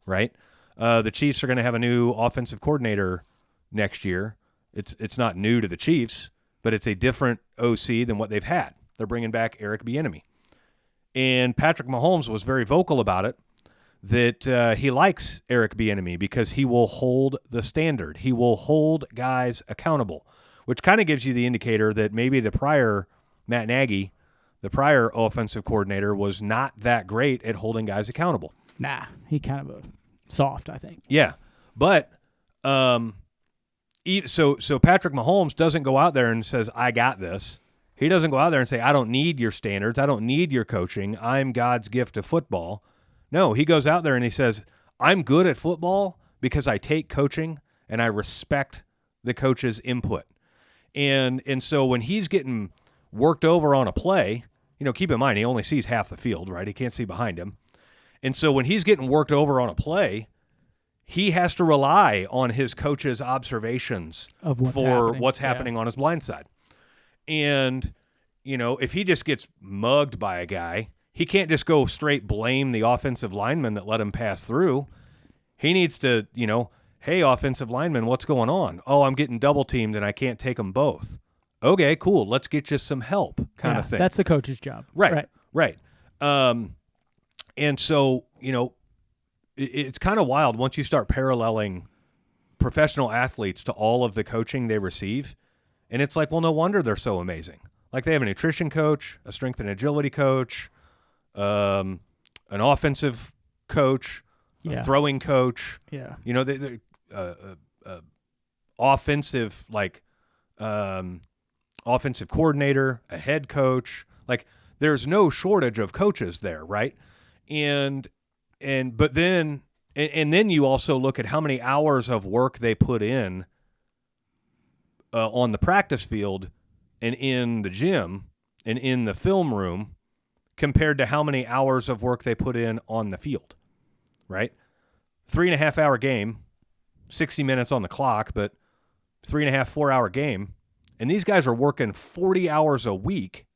right? The Chiefs are going to have a new offensive coordinator next year. It's not new to the Chiefs, but it's a different OC than what they've had. They're bringing back Eric Bieniemy. And Patrick Mahomes was very vocal about it, that he likes Eric Bieniemy because he will hold the standard. He will hold guys accountable, which kind of gives you the indicator that maybe the prior Matt Nagy, the prior offensive coordinator, was not that great at holding guys accountable. Nah, he kind of a soft, I think. Yeah, but so Patrick Mahomes doesn't go out there and says, I got this. He doesn't go out there and say, I don't need your standards. I don't need your coaching. I'm God's gift to football. No, he goes out there and he says, I'm good at football because I take coaching and I respect the coach's input. And so when he's getting worked over on a play, keep in mind, he only sees half the field, right? He can't see behind him. And so when he's getting worked over on a play, he has to rely on his coach's observations of what's happening on his blind side. And, if he just gets mugged by a guy, he can't just go straight blame the offensive lineman that let him pass through. He needs to, hey, offensive lineman, what's going on? Oh, I'm getting double teamed and I can't take them both. Okay, cool. Let's get you some help kind of thing. That's the coach's job. Right. And so, it's kind of wild once you start paralleling professional athletes to all of the coaching they receive. And it's like, well, no wonder they're so amazing. Like they have a nutrition coach, a strength and agility coach, an offensive coach, a throwing coach. Yeah. They offensive, offensive coordinator, a head coach. Like there's no shortage of coaches there, right? But then you also look at how many hours of work they put in on the practice field and in the gym and in the film room compared to how many hours of work they put in on the field, right? 3.5 hour game, 60 minutes on the clock, but 3.5, 4 hour game. And these guys are working 40 hours a week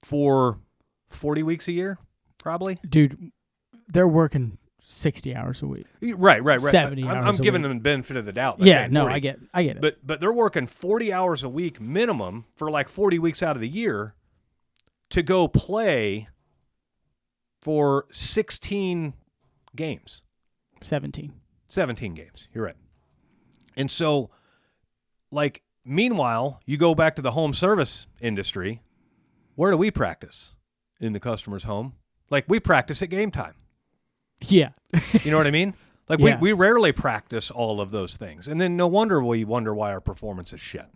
for 40 weeks a year, probably. Dude, they're working 60 hours a week. Right. 70 hours I'm giving them the benefit of the doubt. Yeah, no, I get it. But they're working 40 hours a week minimum for 40 weeks out of the year to go play for 16 games. 17 games. You're right. And so, meanwhile, you go back to the home service industry. Where do we practice? In the customer's home. We practice at game time. Yeah. You know what I mean? We rarely practice all of those things. And then no wonder we wonder why our performance is shit.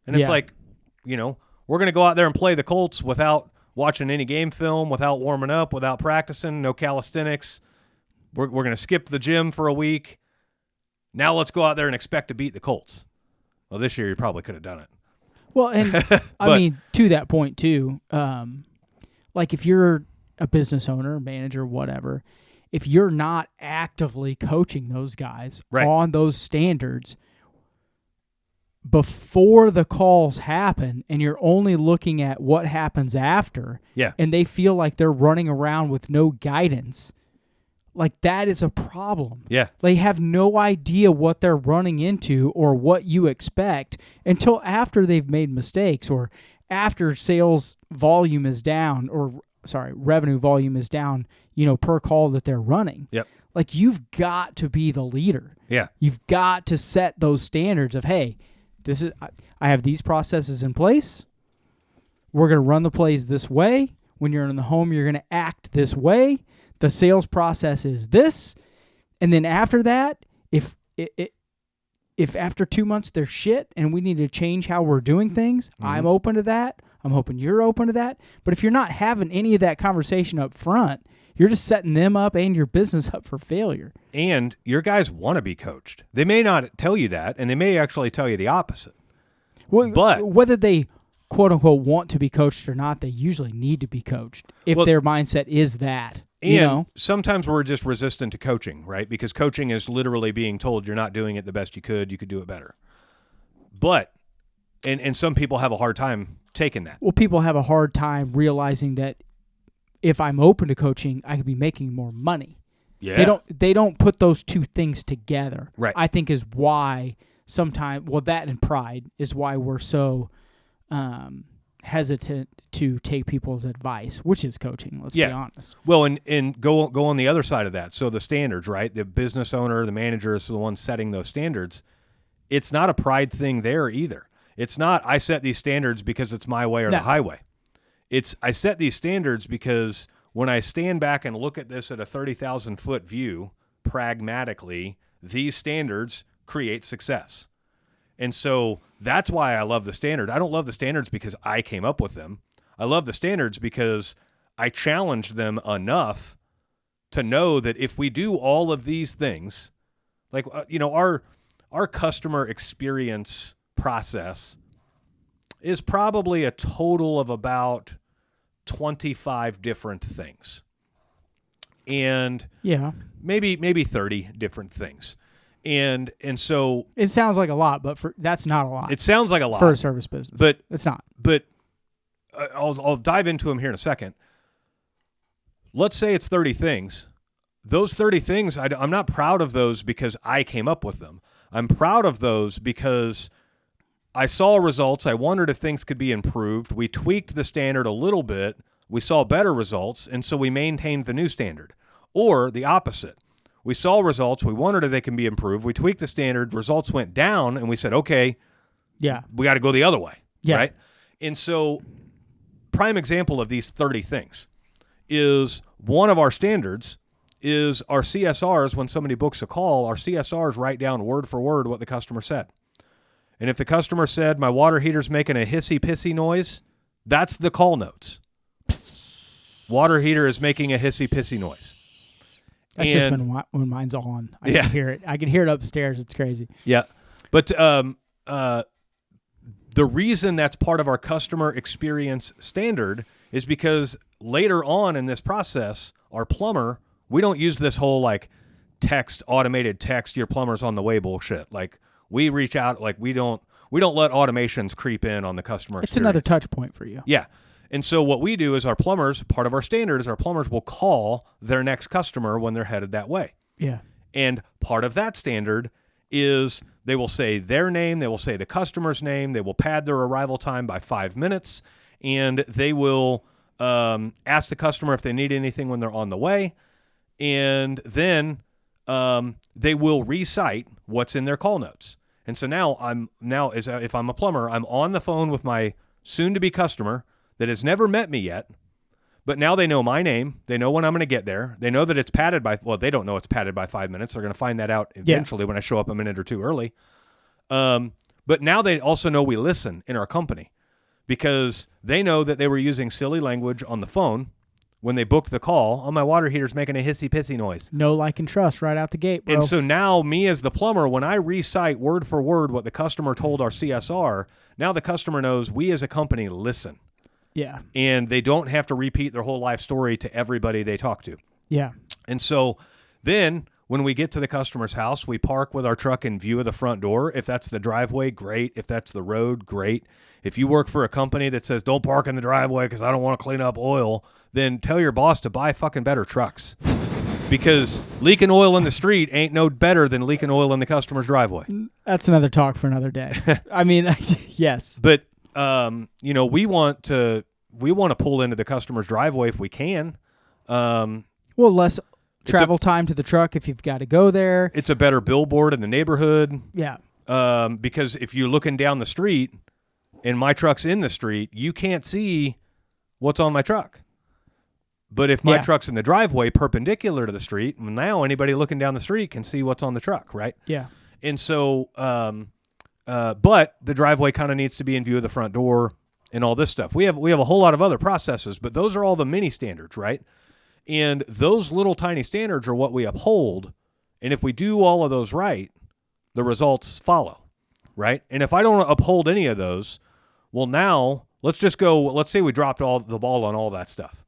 And it's we're going to go out there and play the Colts without watching any game film, without warming up, without practicing, no calisthenics. We're going to skip the gym for a week. Now let's go out there and expect to beat the Colts. Well, this year you probably could have done it. Well, and I mean, to that point too, if you're a business owner, manager, whatever, if you're not actively coaching those guys on those standards before the calls happen and you're only looking at what happens after, and they feel like they're running around with no guidance, that is a problem. Yeah. They have no idea what they're running into or what you expect until after they've made mistakes or after sales volume is down revenue volume is down, per call that they're running. Yep. You've got to be the leader. Yeah. You've got to set those standards of, hey, I have these processes in place. We're going to run the plays this way. When you're in the home, you're going to act this way. The sales process is this. And then after that, if after 2 months there's shit and we need to change how we're doing things, I'm open to that. I'm hoping you're open to that. But if you're not having any of that conversation up front, you're just setting them up and your business up for failure. And your guys want to be coached. They may not tell you that, and they may actually tell you the opposite. Well, but whether they quote-unquote want to be coached or not, they usually need to be coached if their mindset is that. And sometimes we're just resistant to coaching, right? Because coaching is literally being told you're not doing it the best you could do it better. But, and some people have a hard time taking that. Well, people have a hard time realizing that if I'm open to coaching, I could be making more money. Yeah. They don't put those two things together. Right. I think is why sometimes, that and pride is why we're so hesitant to take people's advice, which is coaching. Let's be honest. Well, and go on the other side of that. So the standards, right? The business owner, the manager is the one setting those standards. It's not a pride thing there either. It's not I set these standards because it's my way or the highway. It's I set these standards because when I stand back and look at this at a 30,000-foot view, pragmatically, these standards create success. And so that's why I love the standard. I don't love the standards because I came up with them. I love the standards because I challenged them enough to know that if we do all of these things, like, our customer experience process is probably a total of about 25 different things. And maybe 30 different things. And so it sounds like a lot, but that's not a lot. It sounds like a lot for a service business, but it's not. But I'll dive into them here in a second. Let's say it's 30 things. Those 30 things, I'm not proud of those because I came up with them. I'm proud of those because I saw results. I wondered if things could be improved. We tweaked the standard a little bit. We saw better results, and so we maintained the new standard. Or the opposite. We saw results. We wondered if they can be improved. We tweaked the standard. Results went down, and we said, okay, we got to go the other way, right? And so prime example of these 30 things is one of our standards is our CSRs. When somebody books a call, our CSRs write down word for word what the customer said. And if the customer said, my water heater's making a hissy-pissy noise, that's the call notes. Water heater is making a hissy-pissy noise. That's just when mine's on. I can hear it. I can hear it upstairs. It's crazy. Yeah. But the reason that's part of our customer experience standard is because later on in this process, our plumber, we don't use this whole automated text, your plumber's on the way bullshit. Like we reach out, like we don't let automations creep in on the customer experience. It's another touch point for you. Yeah. And so what we do is our plumbers, part of our standard is our plumbers will call their next customer when they're headed that way. Yeah. And part of that standard is they will say their name, they will say the customer's name, they will pad their arrival time by 5 minutes, and they will ask the customer if they need anything when they're on the way, and then they will recite what's in their call notes. And so now if I'm a plumber, I'm on the phone with my soon-to-be customer that has never met me yet, but now they know my name. They know when I'm going to get there. They know that it's padded by, they don't know it's padded by 5 minutes. They're going to find that out eventually when I show up a minute or two early. But now they also know we listen in our company because they know that they were using silly language on the phone when they booked the call. Oh, my water heater's making a hissy-pissy noise. No like and trust right out the gate, bro. And so now me as the plumber, when I recite word for word what the customer told our CSR, now the customer knows we as a company listen. Yeah. And they don't have to repeat their whole life story to everybody they talk to. Yeah. And so then when we get to the customer's house, we park with our truck in view of the front door. If that's the driveway, great. If that's the road, great. If you work for a company that says don't park in the driveway because I don't want to clean up oil, then tell your boss to buy fucking better trucks. Because leaking oil in the street ain't no better than leaking oil in the customer's driveway. That's another talk for another day. I mean, yes. But we want to pull into the customer's driveway if we can. Less travel time to the truck if you've got to go there. It's a better billboard in the neighborhood. Yeah. Because if you're looking down the street and my truck's in the street, you can't see what's on my truck. But if my truck's in the driveway perpendicular to the street, now anybody looking down the street can see what's on the truck, right? Yeah. And so, but the driveway kind of needs to be in view of the front door and all this stuff. We have a whole lot of other processes, but those are all the mini standards, right? And those little tiny standards are what we uphold. And if we do all of those right, the results follow, right? And if I don't uphold any of those, well, now let's say we dropped the ball on all that stuff.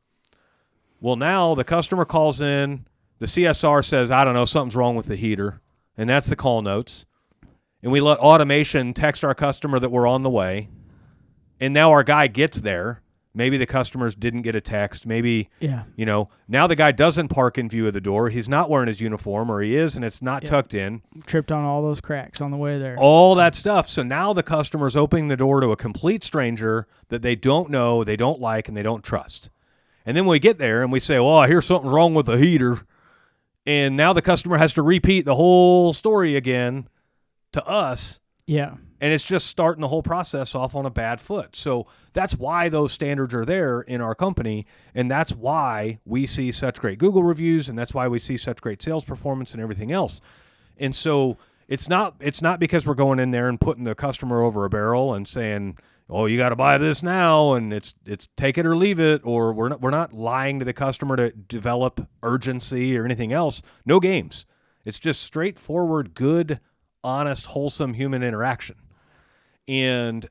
Well, now the customer calls in, the CSR says, I don't know, something's wrong with the heater, and that's the call notes. And we let automation text our customer that we're on the way, and now our guy gets there, Maybe the customers didn't get a text. Maybe, Yeah. Now the guy doesn't park in view of the door. He's not wearing his uniform, or he is, and it's not tucked in. Tripped on all those cracks on the way there. All that stuff. So now the customer's opening the door to a complete stranger that they don't know, they don't like, and they don't trust. And then we get there and we say, well, I hear something's wrong with the heater. And now the customer has to repeat the whole story again to us. Yeah. And it's just starting the whole process off on a bad foot. So that's why those standards are there in our company, and that's why we see such great Google reviews, and that's why we see such great sales performance and everything else. And so it's not because we're going in there and putting the customer over a barrel and saying, "Oh, you got to buy this now," and it's take it or leave it, or we're not lying to the customer to develop urgency or anything else. No games. It's just straightforward, good, honest, wholesome human interaction. And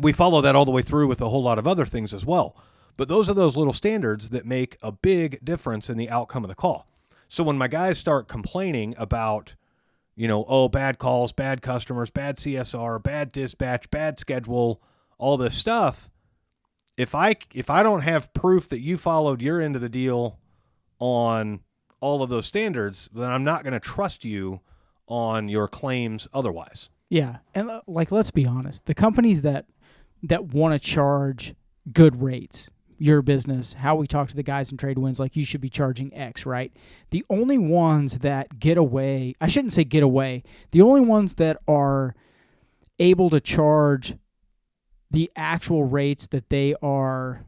we follow that all the way through with a whole lot of other things as well. But those are those little standards that make a big difference in the outcome of the call. So when my guys start complaining about, bad calls, bad customers, bad CSR, bad dispatch, bad schedule, all this stuff, if I don't have proof that you followed your end of the deal on all of those standards, then I'm not going to trust you on your claims otherwise. Yeah, and let's be honest. The companies that want to charge good rates, your business, how we talk to the guys in Trade Winds, like you should be charging X, right? The only ones that get away, I shouldn't say get away, the only ones that are able to charge the actual rates that they are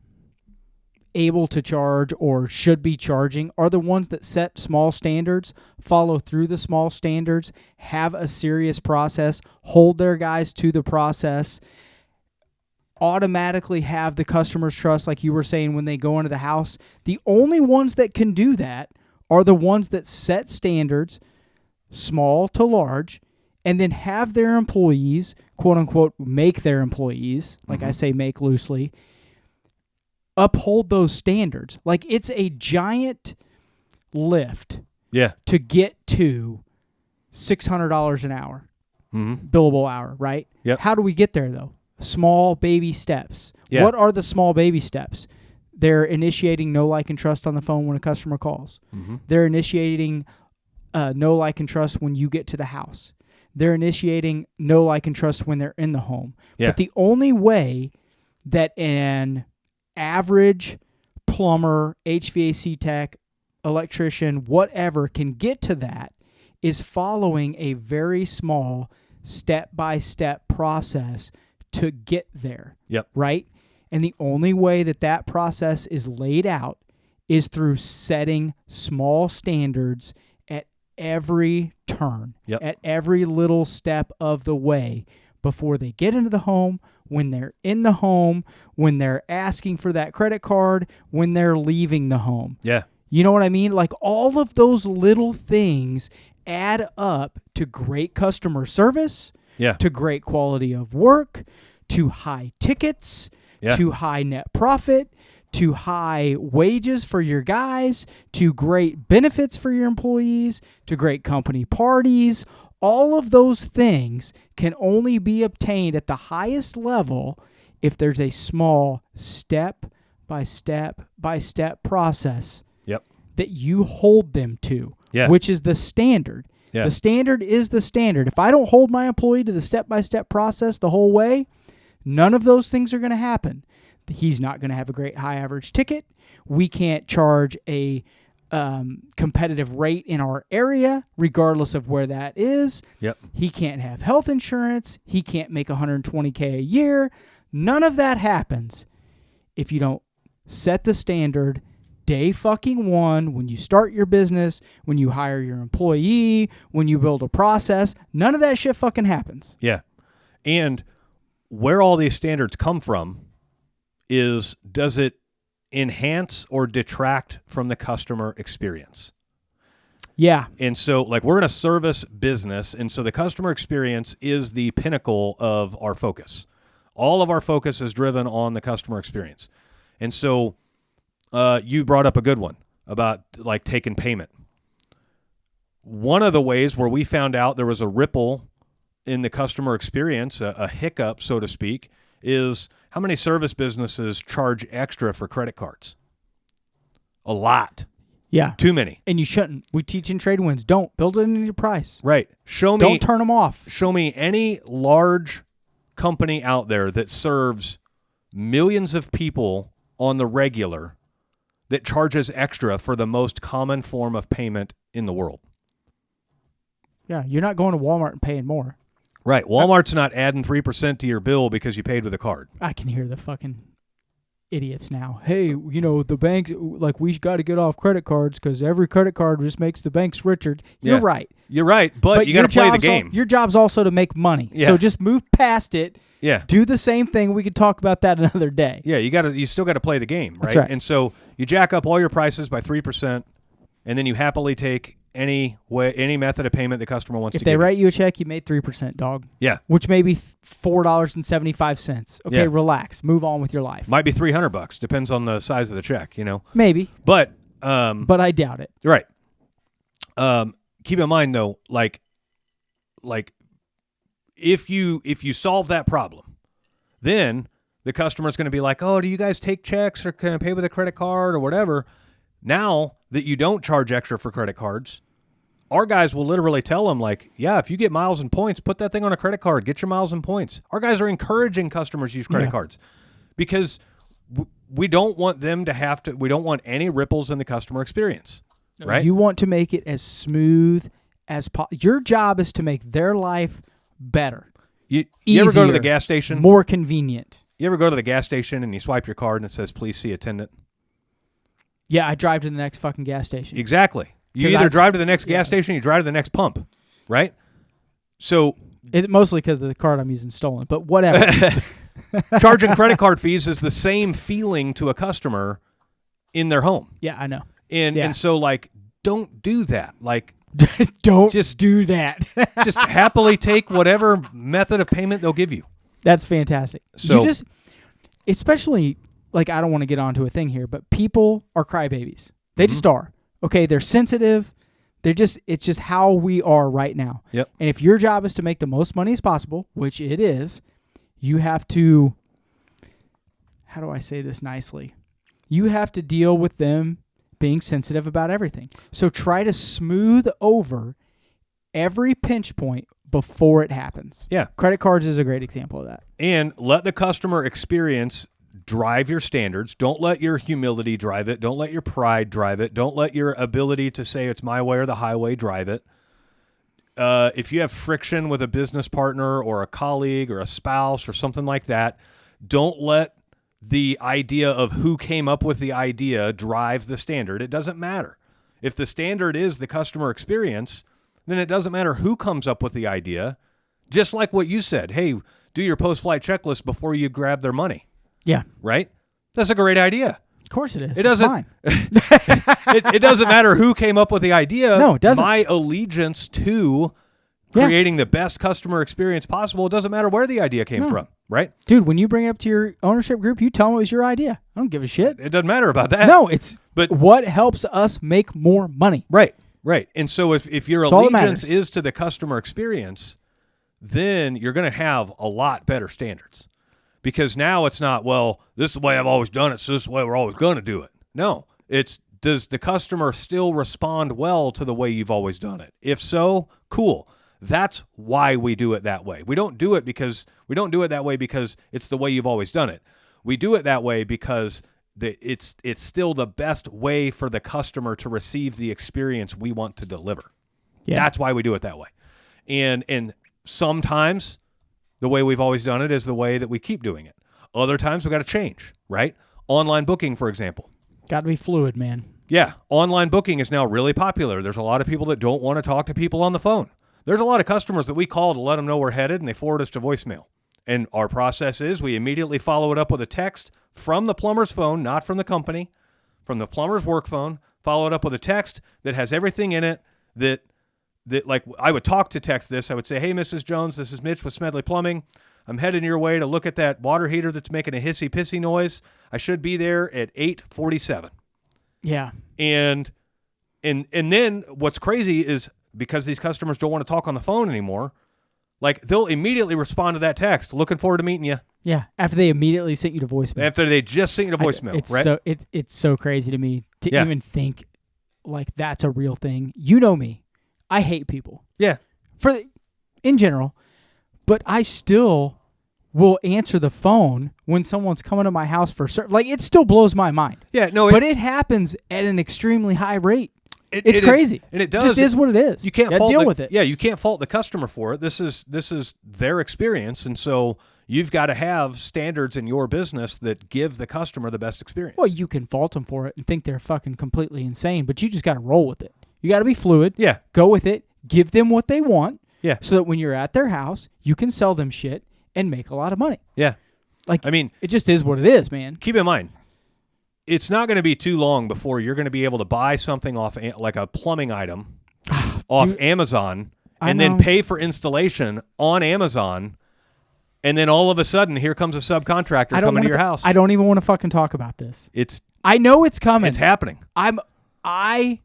able to charge or should be charging are the ones that set small standards, follow through the small standards, have a serious process, hold their guys to the process, automatically have the customer's trust, like you were saying, when they go into the house. The only ones that can do that are the ones that set standards, small to large, and then have their employees, quote unquote, make their employees, like I say make loosely, uphold those standards. Like it's a giant lift to get to $600 an hour, billable hour, right? Yep. How do we get there though? Small baby steps. Yeah. What are the small baby steps? They're initiating know, like, and trust on the phone when a customer calls. They're initiating know, like, and trust when you get to the house. They're initiating know, like, and trust when they're in the home. Yeah. But the only way that an average plumber, HVAC tech, electrician, whatever can get to that is following a very small step-by-step process to get there. Yep. Right? And the only way that process is laid out is through setting small standards at every turn, at every little step of the way before they get into the home, when they're in the home, when they're asking for that credit card, when they're leaving the home. Yeah. You know what I mean? Like all of those little things add up to great customer service, to great quality of work, to high tickets, to high net profit, to high wages for your guys, to great benefits for your employees, to great company parties. All of those things can only be obtained at the highest level if there's a small step-by-step process that you hold them to, which is the standard. The standard is the standard. If I don't hold my employee to the step-by-step process the whole way, none of those things are going to happen. He's not going to have a great high average ticket. We can't charge a competitive rate in our area, regardless of where that is. He can't have health insurance. He can't make $120K a year. None of that happens if you don't set the standard day fucking one, when you start your business, when you hire your employee, when you build a process. None of that shit fucking happens. Yeah. And where all these standards come from is, does it enhance or detract from the customer experience? Yeah. And so, like, we're in a service business, and so the customer experience is the pinnacle of our focus. All of our focus is driven on the customer experience. And so you brought up a good one about, like, taking payment. One of the ways where we found out there was a ripple in the customer experience, a hiccup, so to speak, is how many service businesses charge extra for credit cards? A lot. Yeah. Too many. And you shouldn't. We teach in trade winds. Don't build it into your price. Right. Don't turn them off. Show me any large company out there that serves millions of people on the regular that charges extra for the most common form of payment in the world. Yeah, you're not going to Walmart and paying more. Right. Walmart's not adding 3% to your bill because you paid with a card. I can hear the fucking idiots now. Hey, the banks, we got to get off credit cards because every credit card just makes the banks richer. You're right. You're right, but you got to play the game. Your job's also to make money. Yeah. So just move past it. Yeah. Do the same thing. We could talk about that another day. Yeah, you still got to play the game, right? That's right. And so you jack up all your prices by 3%, and then you happily take any method of payment the customer wants to give. If they write you a check, you made 3%, dog. Yeah. Which may be $4.75. Okay, Yeah. Relax. Move on with your life. Might be $300. Depends on the size of the check, Maybe. But I doubt it. right. Keep in mind though, like if you solve that problem, then the customer's going to be like, "Oh, do you guys take checks or can I pay with a credit card or whatever?" Now that you don't charge extra for credit cards, our guys will literally tell them like, "Yeah, if you get miles and points, put that thing on a credit card. Get your miles and points." Our guys are encouraging customers to use credit cards because we don't want them to have to. We don't want any ripples in the customer experience, right? You want to make it as smooth as possible. Your job is to make their life better. You ever go to the gas station? More convenient. You ever go to the gas station and you swipe your card and it says, "Please see attendant"? Yeah, I drive to the next fucking gas station. Exactly. You either drive to the next gas station or you drive to the next pump, right? So It's mostly because the card I'm using is stolen, but whatever. charging credit card fees is the same feeling to a customer in their home. Yeah, I know. And so don't do that. Don't just do that. just happily take whatever method of payment they'll give you. That's fantastic. So especially I don't want to get onto a thing here, but people are crybabies. They just are. Okay, they're sensitive. It's just how we are right now. Yep. And if your job is to make the most money as possible, which it is, you have to, how do I say this nicely? You have to deal with them being sensitive about everything. So try to smooth over every pinch point before it happens. Yeah. Credit cards is a great example of that. And let the customer experience drive your standards. Don't let your humility drive it. Don't let your pride drive it. Don't let your ability to say it's my way or the highway drive it. If you have friction with a business partner or a colleague or a spouse or something like that, don't let the idea of who came up with the idea drive the standard. It doesn't matter. If the standard is the customer experience, then it doesn't matter who comes up with the idea. Just like what you said, hey, do your post-flight checklist before you grab their money. Yeah. Right? That's a great idea. Of course it is. It doesn't. It's fine. it doesn't matter who came up with the idea. No, it doesn't. My allegiance to creating the best customer experience possible, it doesn't matter where the idea came from, right? Dude, when you bring it up to your ownership group, you tell them it was your idea. I don't give a shit. It doesn't matter about that. No, it's but what helps us make more money. Right. And so if your allegiance is to the customer experience, then you're going to have a lot better standards. Because now it's not, well, this is the way I've always done it, so this is the way we're always going to do it. No, it's, does the customer still respond well to the way you've always done it? If so, cool. That's why we do it that way. We don't do it that way because it's the way you've always done it. We do it that way because it's still the best way for the customer to receive the experience we want to deliver. Yeah. That's why we do it that way. And sometimes the way we've always done it is the way that we keep doing it. Other times we got to change, right? Online booking, for example. Got to be fluid, man. Yeah, online booking is now really popular. There's a lot of people that don't want to talk to people on the phone. There's a lot of customers that we call to let them know we're headed, and they forward us to voicemail. And our process is we immediately follow it up with a text from the plumber's phone, not from the company, from the plumber's work phone, follow it up with a text that has everything in it that like I would talk to text this. I would say, hey, Mrs. Jones, this is Mitch with Smedley Plumbing. I'm heading your way to look at that water heater that's making a hissy-pissy noise. I should be there at 8:47. Yeah. And then what's crazy is because these customers don't want to talk on the phone anymore, like they'll immediately respond to that text. Looking forward to meeting you. Yeah, after they immediately sent you to voicemail. After they just sent you to voicemail, it's right? So it's so crazy to me to even think like that's a real thing. You know me. I hate people. Yeah. In general, but I still will answer the phone when someone's coming to my house for like it still blows my mind. Yeah, no, but it happens at an extremely high rate. It's it crazy, and it does. Just is what it is. You can't deal with it. Yeah, you can't fault the customer for it. This is their experience, and so you've got to have standards in your business that give the customer the best experience. Well, you can fault them for it and think they're fucking completely insane, but you just got to roll with it. You got to be fluid. Yeah, go with it. Give them what they want. Yeah, so that when you're at their house, you can sell them shit and make a lot of money. Yeah. Like, I mean, it just is what it is, man. Keep in mind, it's not going to be too long before you're going to be able to buy something off, like a plumbing item, off Amazon, and then pay for installation on Amazon, and then all of a sudden, here comes a subcontractor coming to your house. I don't even want to fucking talk about this. I know it's coming. It's happening. I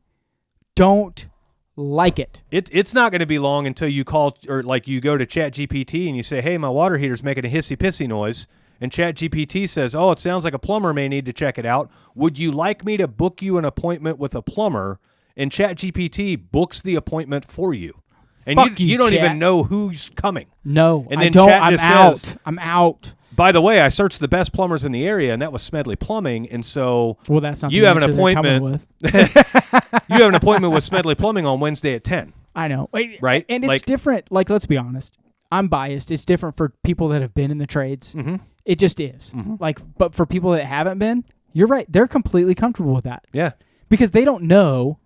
don't like it. It's not going to be long until you call, or like you go to ChatGPT and you say, hey, my water heater's making a hissy-pissy noise. And ChatGPT says, oh, it sounds like a plumber may need to check it out. Would you like me to book you an appointment with a plumber? And ChatGPT books the appointment for you. And you don't even know who's coming. No, and then I don't. Chat I'm just out. Says, I'm out. By the way, I searched the best plumbers in the area, and that was Smedley Plumbing. And so that's not you have an appointment with. You have an appointment with Smedley Plumbing on Wednesday at 10. I know. Right? And it's different. Like, let's be honest. I'm biased. It's different for people that have been in the trades. Mm-hmm. It just is. Mm-hmm. Like, but for people that haven't been, you're right. They're completely comfortable with that. Yeah. Because they don't know.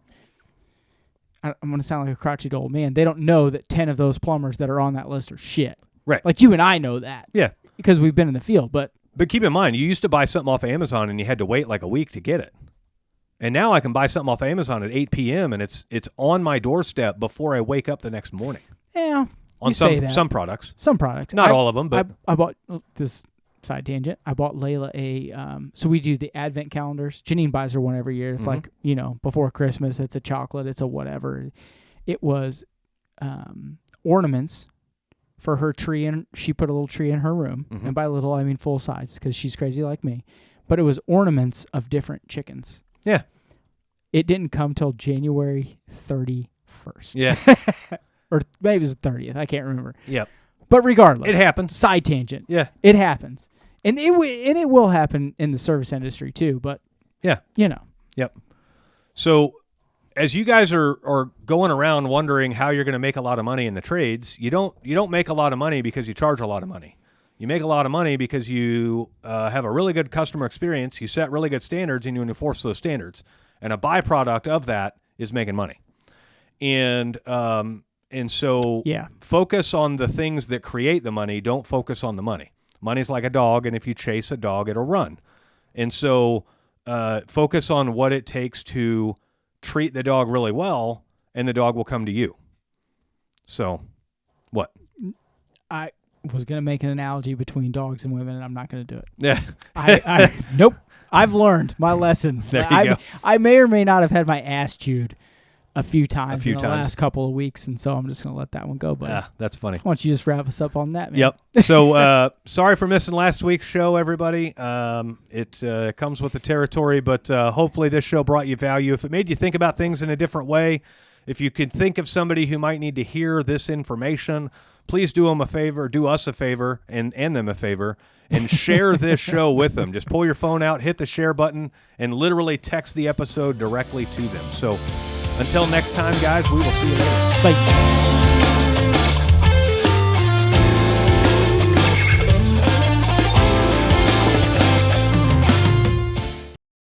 I'm going to sound like a crotchety old man. They don't know that 10 of those plumbers that are on that list are shit. Right. Like, you and I know that. Yeah. Because we've been in the field. But keep in mind, you used to buy something off of Amazon and you had to wait like a week to get it. And now I can buy something off of Amazon at 8 p.m. and it's on my doorstep before I wake up the next morning. Yeah. On some products. Some products. Not all of them, but I bought this side tangent. I bought Layla so we do the advent calendars. Janine buys her one every year. It's like, before Christmas, it's a chocolate, it's a whatever. It was ornaments for her tree, and she put a little tree in her room. Mm-hmm. And by little, I mean full size, because she's crazy like me. But it was ornaments of different chickens. Yeah. It didn't come till January 31st. Yeah. Or maybe it was the 30th. I can't remember. Yep. But regardless. It happens. Side tangent. Yeah. It happens. And it will happen in the service industry too, but yeah. Yep. So as you guys are going around wondering how you're going to make a lot of money in the trades, you don't make a lot of money because you charge a lot of money. You make a lot of money because you have a really good customer experience, you set really good standards, and you enforce those standards. And a byproduct of that is making money. And so focus on the things that create the money. Don't focus on the money. Money's like a dog, and if you chase a dog, it'll run. And so focus on what it takes to treat the dog really well, and the dog will come to you. So, what? I was going to make an analogy between dogs and women, and I'm not going to do it. Yeah. Nope. I've learned my lesson. There you go. I may or may not have had my ass chewed a few times in the times. last couple of weeks, and so I'm just going to let that one go. But yeah, that's funny. Why don't you just wrap us up on that, man? Yep. So sorry for missing last week's show, everybody. It comes with the territory, but hopefully this show brought you value. If it made you think about things in a different way, if you could think of somebody who might need to hear this information, please do us a favor, and them a favor, and share this show with them. Just pull your phone out, hit the share button, and literally text the episode directly to them. So until next time, guys, we will see you later. Bye.